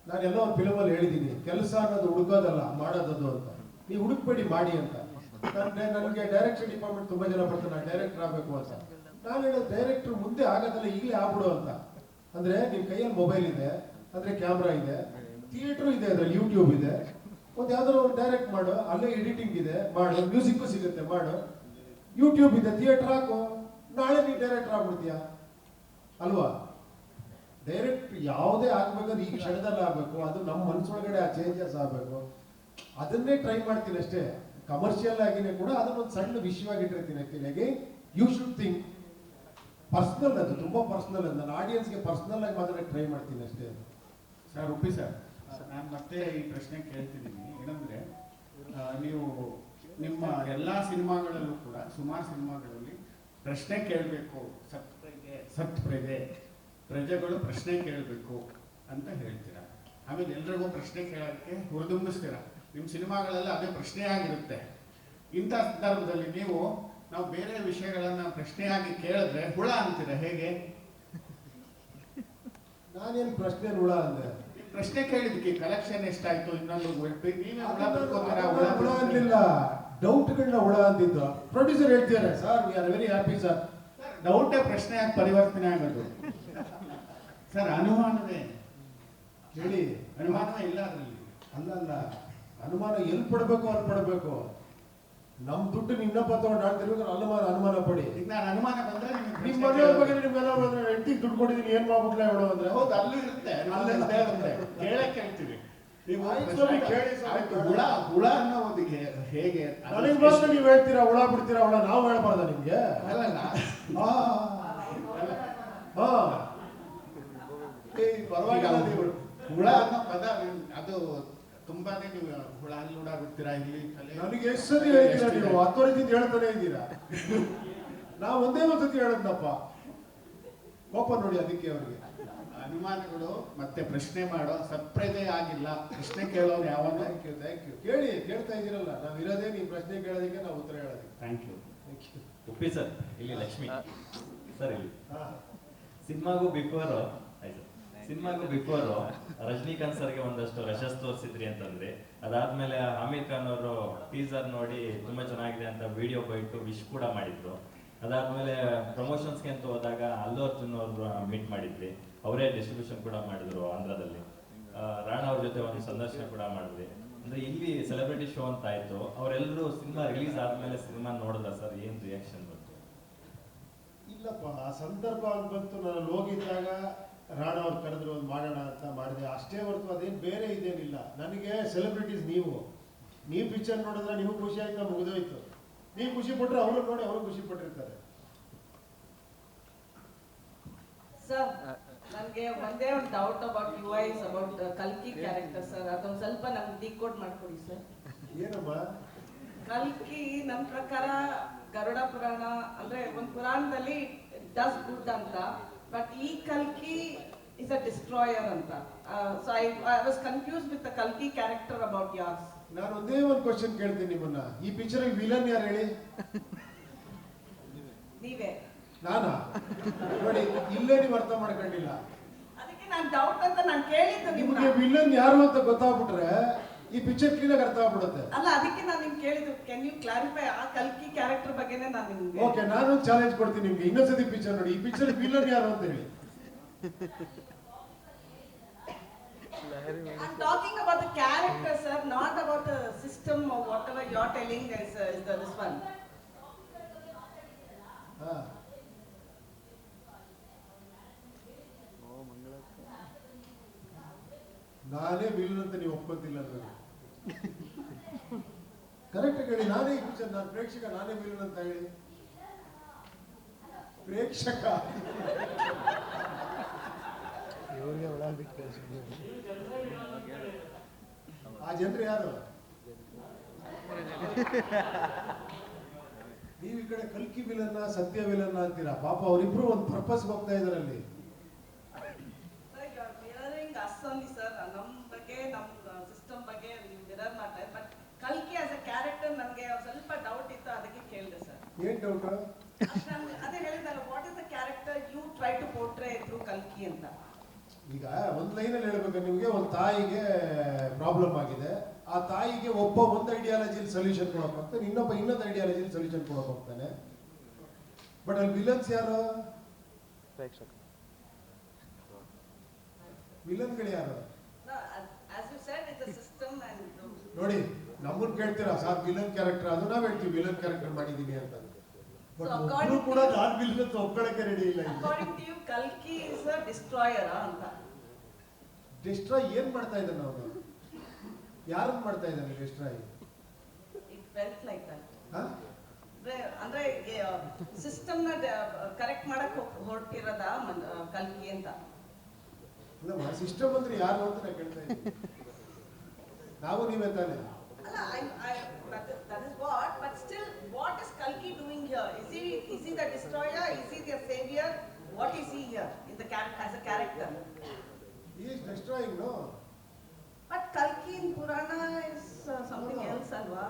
ನಾನೆಲ್ಲ ಒಂದು ಫಿಲಮಲ್ಲಿ ಹೇಳಿದ್ದೀನಿ, ಕೆಲಸ ಅನ್ನೋದು ಹುಡುಕೋದಲ್ಲ ಮಾಡೋದದು ಅಂತ. ನೀವು ಹುಡುಕ್ಬೇಡಿ ಮಾಡಿ ಅಂತ. ನನಗೆ ಡೈರೆಕ್ಷನ್ ಡಿಪಾರ್ಟ್ಮೆಂಟ್ ತುಂಬಾ ಜನ ಬರ್ತಾರೆ, ನಾನು ಡೈರೆಕ್ಟರ್ ಆಗಬೇಕು ಅಂತ. ನಾನು ಹೇಳೋದು ಡೈರೆಕ್ಟರ್ ಮುಂದೆ ಆಗೋದಲ್ಲ, ಈಗಲೇ ಆಗ್ಬಿಡು ಅಂತ. ಅಂದ್ರೆ ನಿಮ್ ಕೈಯಲ್ಲಿ ಮೊಬೈಲ್ ಇದೆ, ಅಂದ್ರೆ ಕ್ಯಾಮ್ರಾ ಇದೆ, ಥಿಯೇಟರ್ ಇದೆ, ಅದ್ರಲ್ಲಿ ಯೂಟ್ಯೂಬ್ ಇದೆ. ಒಂದು ಯಾವ್ದಾದ್ರು ಒಂದು ಡೈರೆಕ್ಟ್ ಮಾಡು, ಅಲ್ಲೇ ಎಡಿಟಿಂಗ್ ಇದೆ ಮಾಡು, ಮ್ಯೂಸಿಕ್ ಸಿಗುತ್ತೆ ಮಾಡು, ಯೂಟ್ಯೂಬ್ ಇದೆ, ಥಿಯೇಟರ್ ಹಾಕು, ನಾಳೆ ನೀನು ಡೈರೆಕ್ಟರ್ ಆಗ್ಬಿಡ್ತೀಯ ಅಲ್ವಾ? ಡೈರೆಕ್ಟ್ ಯಾವುದೇ ಆಗ್ಬೇಕಾದ್ರೆ ಈ ಕ್ಷಣದಲ್ಲಿ ಆಗ್ಬೇಕು, ಅದು ನಮ್ಮ ಮನಸ್ಸೊಳಗಡೆ ಆ ಚೇಂಜಸ್ ಆಗ್ಬೇಕು. ಅದನ್ನೇ ಟ್ರೈ ಮಾಡ್ತೀನಿ ಅಷ್ಟೇ. ಕಮರ್ಷಿಯಲ್ ಆಗಿನೇ ಕೂಡ ಅದನ್ನೊಂದು ಸಣ್ಣ ವಿಷಯವಾಗಿಟ್ಟಿರ್ತೀನಿ. Actually you should think personal, ಅದು ತುಂಬಾ ಪರ್ಸನಲ್. ಅದು ನನ್ನ ಆಡಿಯನ್ಸ್ಗೆ ಪರ್ಸನಲ್ ಆಗಿ ಮಾತ್ರ ಟ್ರೈ ಮಾಡ್ತೀನಿ ಅಷ್ಟೇ. ಸರ್ ಉಪ್ಪಿ ಸರ್, ನಾನು ಮತ್ತೆ ಈ ಪ್ರಶ್ನೆ ಕೇಳ್ತಿದ್ದೀನಿ. ಏನಂದ್ರೆ ನೀವು ನಿಮ್ಮ ಎಲ್ಲಾ ಸಿನಿಮಾಗಳಲ್ಲೂ ಕೂಡ ಸುಮಾರು ಸಿನಿಮಾಗಳಲ್ಲಿ ಪ್ರಶ್ನೆ ಕೇಳಬೇಕು, ಸತ್ ಪ್ರಜೆಗಳು ಪ್ರಶ್ನೆ ಕೇಳಬೇಕು ಅಂತ ಹೇಳ್ತೀರಾ. ಆಮೇಲೆ ಎಲ್ರಿಗೂ ಪ್ರಶ್ನೆ ಕೇಳೋಕ್ಕೆ ಹುರಿದುಂಬಿಸ್ತೀರಾ. ನಿಮ್ಮ ಸಿನಿಮಾಗಳೆಲ್ಲ ಅದೇ ಪ್ರಶ್ನೆ ಆಗಿರುತ್ತೆ. ಇಂಥ ಸಂದರ್ಭದಲ್ಲಿ ನಾವು ಬೇರೆ ವಿಷಯಗಳನ್ನ ಪ್ರಶ್ನೆಯಾಗಿ ಕೇಳಿದ್ರೆ ಹುಳ ಅಂತೀರ, ಹೇಗೆ? ನಾನೇನು ಪ್ರಶ್ನೆ ಹುಳ ಅಂದೆ? ಪ್ರಶ್ನೆ ಕೇಳಿದಕ್ಕೆ ಕಲೆಕ್ಷನ್ ಎಷ್ಟಾಯ್ತು, ಇನ್ನೊಂದು ಹುಳ ಅನ್ಲಿಲ್ಲ, ಡೌಟ್ಗಳನ್ನ ಹುಳ ಅಂತಿದ್ದು. ಪ್ರೊಡ್ಯೂಸರ್ ಹೇಳ್ತಿದ್ದಾರೆ, sir we are very happy sir. ಡೌಟೇ ಪ್ರಶ್ನೆಯಾಗಿ ಪರಿವರ್ತನೆ ಆಗೋದು ಸರ್. ಅನುಮಾನವೇ ಹೇಳಿ, ಅನುಮಾನವೇ ಇಲ್ಲ ಅದರಲ್ಲಿ. ಅಲ್ಲ, ಅನುಮಾನ ಎಲ್ಲಿ ಪಡಬೇಕು ಅಲ್ಲಿ ಪಡಬೇಕು. ನಮ್ ದುಡ್ಡು ಇನ್ನೊಬ್ಬ ತಗೊಂಡು ಆಡ್ತಿರ್ಬೇಕಾದ್ರೆ ಅನುಮಾನ ಪಡಿ. ಈಗ ನಾನು ಅನುಮಾನ ಬಂದ್ರೆ ನಿಮ್ಮ ಮನೆಯವ್ರ ಬಗ್ಗೆ ನಿಮ್ಗೆಲ್ಲ ಹೆಂಡತಿಗೆ ದುಡ್ಡು ಕೊಟ್ಟಿದ್ದೀನಿ ಏನ್ ಮಾಡ್ಬಿಟ್ಲ ಹೇಳೋ ಅಂದ್ರೆ ಹೌದು, ಅಲ್ಲೂ ಇರುತ್ತೆ, ಅಲ್ಲೇ ಕೇಳಕ್ ಹೇಳ್ತೀವಿ. ನೀವು ಆಯ್ತು ಸ್ವಾಮಿ, ಕೇಳಿ ಸ್ವಾಮಿ. ಆಯ್ತು, ಹುಳ ಅನ್ನೋ ಒಂದು ಹೇಗೆ ಅದು ನನಗೆ ಮಾತ್ರ ನೀವು ಹೇಳ್ತೀರಾ ಹುಳ ಬಿಡ್ತೀರಾ ಹುಳ, ನಾವು ಹೇಳ್ಬಾರ್ದ ನಿಮ್ಗೆ? ಅಲ್ಲಲ್ಲ. ಹಾ ಹಾ ಪರವಾಗಿಲ್ಲ ನೀವು ಹುಳ ಅನ್ನೋ ಪದ ಅದು ತುಂಬಾನೇ ನೀವು ಹುಳ ಅಲ್ಲಿ ಹುಳ ಬಿಡ್ತೀರಾ ಇಲ್ಲಿ ತಲೆ ನನಗೆ ಎಷ್ಟು ಸತಿ ಹೇಳಿದ್ದೀರಾ ನೀವು? 10 ವರ್ಷದಿಂದ ಹೇಳ್ತಾನೆ ಇದ್ದೀರಾ. ನಾವು ಒಂದೇ ಒಂದು ಸತಿ ಹೇಳದ್ನಪ್ಪ, ಕೋಪ ನೋಡಿ ಅದಕ್ಕೆ ಅವ್ರಿಗೆ. ಅನುಮಾನಗಳು ಮತ್ತೆ ಪ್ರಶ್ನೆ ಮಾಡೋ ಸತ್ಪ್ರಜೆ ಆಗಿಲ್ಲ, ಪ್ರಶ್ನೆ ಕೇಳೋರು ಯಾವಾಗ. ಥ್ಯಾಂಕ್ ಯು ಕೇಳಿ, ಕೇಳ್ತಾ ಇದ್ದೀರಲ್ಲ, ನಾವು ಇರೋದೇ ನೀವು ಪ್ರಶ್ನೆ ಕೇಳೋದಕ್ಕೆ, ನಾವು ಉತ್ತರ ಹೇಳೋದಕ್ಕೆ. Thank you. ಉಪ್ಪಿ ಸರ್, ಇಲ್ಲಿ ಲಕ್ಷ್ಮಿ ಸರ್, ಇಲ್ಲಿ ಹಾ. ಸಿನಿಮಾಗೂ ಬಿಫೋರ್ ರಜನಿಕಾಂತ್ ಸರ್ಗೆ ಒಂದಷ್ಟು ರಶಸ್ ತೋರಿಸಿದ್ರಿ ಅಂತಂದ್ರೆ, ಅದಾದ್ಮೇಲೆ ಆಮೀರ್ ಖಾನ್ ಅವರು ಟೀಸರ್ ನೋಡಿ ತುಂಬಾ ಚೆನ್ನಾಗಿದೆ ಅಂತ ವಿಡಿಯೋ ಬೈಟು ವಿಶ್ ಕೂಡ ಮಾಡಿದ್ರು. ಅದಾದ್ಮೇಲೆ ಪ್ರಮೋಷನ್ಸ್ಗೆ ಅಂತ ಹೋದಾಗ ಅಲ್ಲು ಅರ್ಜುನ್ ಅವರು ಮೀಟ್ ಮಾಡಿದ್ವಿ, ಅವರೇ ಡಿಸ್ಟ್ರಿಬ್ಯೂಷನ್ ಕೂಡ ಮಾಡಿದ್ರು ಆಂಧ್ರದಲ್ಲಿ. ರಾಣಾ ಅವ್ರ ಜೊತೆ ಒಂದು ಸಂದರ್ಶನ ಕೂಡ ಮಾಡಿದ್ವಿ. ಅಂದ್ರೆ ಇಲ್ಲಿ ಸೆಲೆಬ್ರಿಟಿ ಶೋ ಅಂತ ಆಯ್ತು, ಅವರೆಲ್ಲರೂ ಸಿನಿಮಾ ರಿಲೀಸ್ ಆದ್ಮೇಲೆ ಸಿನಿಮಾ ನೋಡಿದ್ರ ಸರ್, ಏನ್ ರಿಯಾಕ್ಷನ್ ಬಂತು? ಇಲ್ಲಪ್ಪ, ಆ ಸಂದರ್ಭ ಅಂತ ಬಂತು. ನಾನು ಹೋಗಿದ್ದಾಗ ರಾಣಾ ಅವ್ರು ಕರೆದ್ರು, ಒಂದು ಮಾಡೋಣ ಅಂತ ಮಾಡಿದೆ ಅಷ್ಟೇ ಹೊರತು ಅದೇನು ಬೇರೆ ಇದೇನಿಲ್ಲ. ನನಗೆ ಸೆಲೆಬ್ರಿಟೀಸ್ ನೀವು ಪಿಕ್ಚರ್ ನೋಡಿದ್ರೆ ನೀವು ಖುಷಿ ಆಯ್ತಾ, ಮುಗಿದೋಯ್ತು. ನೀವು ಖುಷಿ ಪಟ್ರೆ ಅವರು ನೋಡಿ ಅವರು ಖುಷಿ ಪಟ್ಟಿರ್ತಾರೆ. ಸರ್, ನನಗೆ ಒಂದೇ ಒಂದು ಡೌಟ್ ಅಬೌಟ್ UI ಅಬೌಟ್ ಕಲ್ಕಿ ಕ್ಯಾರೆಕ್ಟರ್ ಸರ್, ಅದೊಂದು ಸ್ವಲ್ಪ ನಮ್ಗೆ ಡಿಕೋಡ್ ಮಾಡ್ಕೊಡಿ ಸರ್. ಏನಮ್ಮ ಕಲ್ಕಿ ನಮ್ಮ ಪ್ರಕಾರ ಗರುಡ ಪುರಾಣ ಅಂದ್ರೆ ಒಂದು ಪುರಾಣದಲ್ಲಿ ಡಸ್ ಗುಡ್ ಅಂತ, ಬಟ್ ಈ ಕಲ್ಕಿ ಇಸ್ ಅ ಡಿಸ್ಟ್ರಾಯರ್ ಅಂತ. So I was confuse with the ಕಲ್ಕಿ ಕ್ಯಾರೆಕ್ಟರ್ ಅಬೌಟ್ ಯಾರ್ಸ್. ನಾನು ಒಂದೇ ಒಂದು ಕ್ವಶನ್ ಕೇಳ್ತೀನಿ ನಿಮ್ಮನ್ನ, ಈ ಪಿಕ್ಚರ್ ವಿಲನ್ ಯಾರು ಹೇಳಿ? ನೀವೇ. ನಾನಾ? ನೋಡಿ, ಇಲ್ಲೇ ನೀವು ಅರ್ಥ ಮಾಡ್ಕೊಂಡಿಲ್ಲ. ಅದಕ್ಕೆ ನಾನು ಡೌಟ್ ಅಂತ ನಾನು ಕೇಳಿದ್ದು ನಿಮ್ಗೆ ನಿಮ್ಗೆ. ವಿಲನ್ ಯಾರು ಅಂತ ಗೊತ್ತಾಗ್ಬಿಟ್ರೆ ಈ ಪಿಕ್ಚರ್ ಕ್ಲೀನಾಗಿ ಅರ್ಥ ಆಗ್ಬಿಡುತ್ತೆ. ಅಲ್ಲ, ಅದಕ್ಕೆ ನಾನು ನಿಮ್ಗೆ ಕೇಳಿದ್ದು, ಕ್ಯಾನ್ ಯು ಕ್ಲಾರಿಫೈ ಆ ಕಲ್ಕಿ ಕ್ಯಾರೆಕ್ಟರ್ ಬಗ್ಗೆನೇ ನಾನು ನಿಮ್ಗೆ. ಓಕೆ, ನಾನು ಚಾಲೆಂಜ್ ಕೊಡ್ತೀನಿ ನಿಮ್ಗೆ, ಇನ್ನೊಂದ್ಸತಿ ಪಿಕ್ಚರ್ ನೋಡಿ, ಈ ಪಿಕ್ಚರ್ ವಿಲನ್ ಯಾರು ಅಂತ ಹೇಳಿ. I'm talking about the character, sir, not about the system or whatever you're telling is this one. ಹಾ, ನಾನೇ ವಿಲನ್ ಅಂತ ನೀವು ಒಪ್ಕೊಂತಿಲ್ಲ ನನಗೆ. ಕರೆಕ್ಟ್ ಹೇಳಿ, ನಾನೇ ಈ ಪಿಕ್ಚರ್, ನಾನು ಪ್ರೇಕ್ಷಕ, ನಾನೇ ವಿಲನ್ ಅಂತ ಹೇಳಿ. ಪ್ರೇಕ್ಷಕ ಆ ಜನರು ಯಾರು? ನೀವು ಈ ಕಡೆ ಕಲ್ಕಿ ವಿಲನ್ನ ಸತ್ಯ ವಿಲನ್ನ ಅಂತೀರಾ. ಪಾಪ ಅವರಿಬ್ರು ಒಂದು ಪರ್ಪಸ್ ಹೋಗ್ತಾ ಇದಾರೆ ಅಲ್ಲಿ. Sir, you are mirroring us only, sir. ನಮ್ಮ ಬಗ್ಗೆ, ನಮ್ಮ ಸಿಸ್ಟಮ್ ಬಗ್ಗೆ ನೀವು ಮಿರರ್ ಮಾಡ್ತಾರೆ. ಬಟ್ ಕಲ್ಕಿ ಆಸ್ ಅ ಕ್ಯಾರೆಕ್ಟರ್ ನನಗೆ ಸ್ವಲ್ಪ ಡೌಟ್ ಇತ್ತು, ಅದಕ್ಕೆ ಕೇಳಿದೆ ಸರ್. ಏನ್ ಡೌಟ್? ಅದೇ ಹೇಳಿದಲ್ಲ, what is the character you try to portray through ಕಲ್ಕಿ ಅಂತ. ಈಗ ಒಂದ್ ಲೈನಲ್ಲಿ ಹೇಳ್ಬೇಕು ನಿಮ್ಗೆ, ಒಂದು ತಾಯಿಗೆ ಪ್ರಾಬ್ಲಮ್ ಆಗಿದೆ, ಆ ತಾಯಿಗೆ ಒಬ್ಬ ಒಂದು ಐಡಿಯಾಲಜಿಲಿ ಸೊಲ್ಯೂಷನ್ ಕೊಡಕ್ ಹೋಗ್ತಾನೆ, ಇನ್ನೊಂದು ಐಡಿಯಾಲಜಿಲಿ ಸೊಲ್ಯೂಷನ್ ಕೊಡಕ್ ಹೋಗ್ತಾನೆ. ಬಟ್ ಅಲ್ಲಿ ವಿಲನ್ಸ್ ಯಾರು? ವಿಲನ್ಗಳು ಯಾರು? As you said, it's a system and ನೋಡಿ, ನಮ್ಮನ್ನ ಕೇಳ್ತೀರಾ ಸರ್ ವಿಲನ್ ಕ್ಯಾರೆಕ್ಟರ್, ಅದು ನಾವ್ ಹೇಳ್ತೀವಿ ವಿಲನ್ ಕ್ಯಾರೆಕ್ಟರ್ ಮಾಡಿದೀನಿ ಅಂತ. ಬಟ್ ಒಬ್ರು ಕೂಡ ನಾನ್ ವಿಲನ್ ಅಂತ ಒಪ್ಕೊಳ್ಳಕ್ಕೆ ರೆಡಿ ಇಲ್ಲ. according to you, ಕಲ್ಕಿ is a destroyer ಅಂತ. ಡಿಸ್ಟ್ರಾಯ್ ಏನ್ ಮಾಡ್ತಾ ಇದ್ದಾನೆ ಅವನು? ಯಾರನ್ನ ಮಾಡ್ತಾ ಇದ್ದಾನೆ destroy? It felt like that. ಹಾ? ಅಂದ್ರೆ ಸಿಸ್ಟಮ್ ನ ಕರೆಕ್ಟ್ ಮಾಡಕ್ ಹೊರಟಿರೋದ ಕಲ್ಕಿ ಅಂತ. ಇಲ್ಲ, ಸಿಸ್ಟಮ್ ಅಂದ್ರೆ ಯಾರು ಅಂತ ನಾನು ಕೇಳ್ತಾ ಇದ್ದೀನಿ. ನಾವು ನೀವೇ ತಾನೆ? ಅಲ್ಲ, that is what, but still, what is Kalki doing here? Is he the destroyer? Is he the savior? What is he here in the as a character? He is destroying, no? But Kalki in Purana is something else, alva?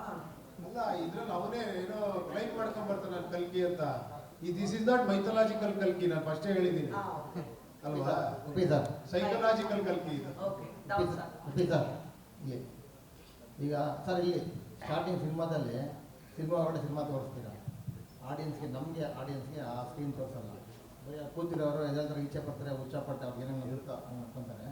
ಅಲ್ಲ, ಇದ್ರಲ್ಲಿ ಅವನೇ ಏನೋ claim ಮಾಡ್ಕೊಂಡ್ ಬರ್ತಾನೆ ನಾನು ಕಲ್ಕಿ ಅಂತ. This is not mythological ಕಲ್ಕಿ, ನಾನು ಫಸ್ಟೇ ಹೇಳಿದ್ದೀನಿ ಅಲ್ವಾ? ಸೈಕಲಾಜಿಕಲ್ ಕಲ್ಕಿ ಇದು. Okay, down sir. ಸರ್, ಈಗ ಸರ್ ಇಲ್ಲಿ ಸ್ಟಾರ್ಟಿಂಗ್ ಸಿನಿಮಾದಲ್ಲಿ ಸಿನಿಮಾ ಹೊರಗಡೆ ಸಿನಿಮಾ ತೋರಿಸ್ತೀರಾ, ಆಡಿಯನ್ಸ್ಗೆ, ನಮಗೆ ಆಡಿಯನ್ಸ್ಗೆ ಆ ಸ್ಕ್ರೀನ್ ತೋರಿಸಲ್ಲ. ಕೂತಿರೋರು ಎಲ್ಲಾದ್ರೂ ಈಚೆ ಬರ್ತಾರೆ, ಉಚ್ಚಾಪಟ್ಟೆ ಅವ್ರಿಗೆ ಏನೇನು ಇರುತ್ತೋ ಅನ್ಕೊಂತಾರೆ.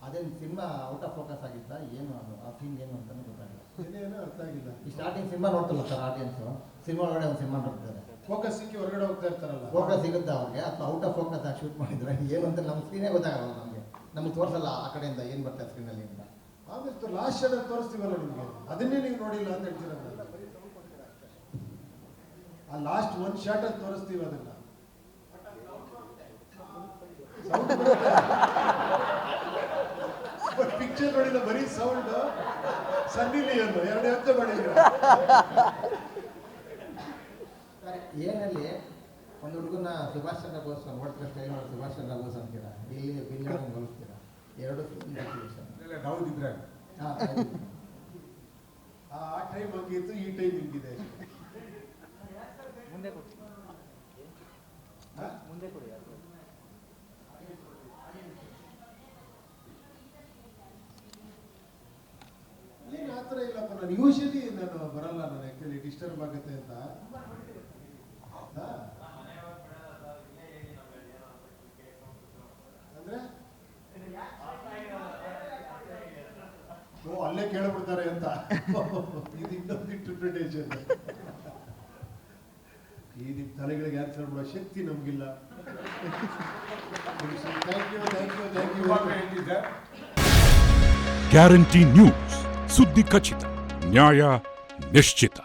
ಅದೇನು ಸಿನಿಮಾ ಔಟ್ ಆಫ್ ಫೋಕಸ್ ಆಗಿತ್ತಾ ಏನು, ಅದು ಆ ಸೀನ್ ಏನು ಅಂತಲೂ ಗೊತ್ತಾಗಿಲ್ಲ. ಏನೇನೋ ಅರ್ಥ ಆಗಿಲ್ಲ. ಈ ಸ್ಟಾರ್ಟಿಂಗ್ ಸಿನಿಮಾ ನೋಡ್ತಲ್ಲ ಸರ್ ಆಡಿಯನ್ಸು, ಸಿನಿಮಾ ಒಳಗಡೆ ಒಂದು ಸಿನಿಮಾ ನೋಡ್ತಾರೆ, ಫೋಕಸ್ ಸಿಕ್ಕಿ ಹೊರಗಡೆ ಹೋಗ್ತಾ ಇರ್ತಾರಲ್ಲ, ಫೋಕಸ್ ಸಿಗುತ್ತೆ ಅವ್ರಿಗೆ, ಅಥವಾ ಔಟ್ ಆಫ್ ಫೋಕಸ್ ಆಗಿ ಶೂಟ್ ಮಾಡಿದ್ರೆ ಏನು ಅಂತ ನಮ್ಮ ಸ್ಕ್ರೀನೇ ಗೊತ್ತಾಗಲ್ಲ, ನಮಗೆ ತೋರಿಸಲ್ಲ ಆ ಕಡೆಯಿಂದ ಏನು ಬರ್ತಾರೆ ಸ್ಕ್ರೀನಲ್ಲಿ ಅಂತ. ಆಮೇಲೆ ಲಾಸ್ಟ್ ಶಾಟ್ ತೋರಿಸ್ತೀವಲ್ಲ ನಿಮಗೆ, ಅದನ್ನೇ ನೀವು ನೋಡಿಲ್ಲ ಅಂತ ಹೇಳ್ತೀರ. ಆ ಲಾಸ್ಟ್ ಒಂದು ಶಾಟ್ ಅಲ್ಲಿ ತೋರಿಸ್ತೀವಿ ಅದನ್ನ. ಪಿಕ್ಚರ್ ನೋಡಿಲ್ಲ, ಬರೀ ಸೌಂಡ್. ಸನ್ನಿ ಲಿಯೋನ್ 2 ಯೋಚನೆ ಮಾಡಿದ್ದೀರ. ಏನಲ್ಲಿ ಒಂದು ಹುಡುಗನ ಸುಭಾಷ್ ಚಂದ್ರ ಬೋಸ್ ನೋಡ್ತಾರೆ, ಸ್ಟೈಲ್ ಮಾಡಿ ಸುಭಾಷ್ ಚಂದ್ರ ಬೋಸ್ ಅಂತೀರ, ಇಲ್ಲಿ ಬಿಲ್ಲಾಂಗ್ ಹೋಲಿಸ್ತೀರ. 2 ನಾವು ಇದ್ರೆ ಆ ಟೈಮ್ ಹಂಗಿತ್ತು, ಈ ಟೈಮ್ ಹಿಂಗಿದೆ. ಮುಂದೆ ಕೊಡಿ. ಏನು ಆ ಥರ ಇಲ್ಲಪ್ಪ. ನಾನು ಯೂಶಲಿ ನಾನು ಬರಲ್ಲ, ನಾನು ಆ್ಯಕ್ಚುಲಿ ಡಿಸ್ಟರ್ಬ್ ಆಗುತ್ತೆ ಅಂತ. ಅಂದ್ರೆ ಓ, ಅಲ್ಲೇ ಕೇಳ್ಬಿಡ್ತಾರೆ ಅಂತ. ಇದು ಇನ್ನೊಂದು ಇಂಟರ್ಪ್ರಿಟೇಷನ್. ಈ ನಿಮ್ಮ ತಲೆಗಳಿಗೆ ಆನ್ಸರ್ ಮಾಡೋ ಶಕ್ತಿ ನಮಗಿಲ್ಲ. Thank you. ಗ್ಯಾರಂಟಿ ನ್ಯೂಸ್, ಸುದ್ದಿ ಖಚಿತ, ನ್ಯಾಯ ನಿಶ್ಚಿತ.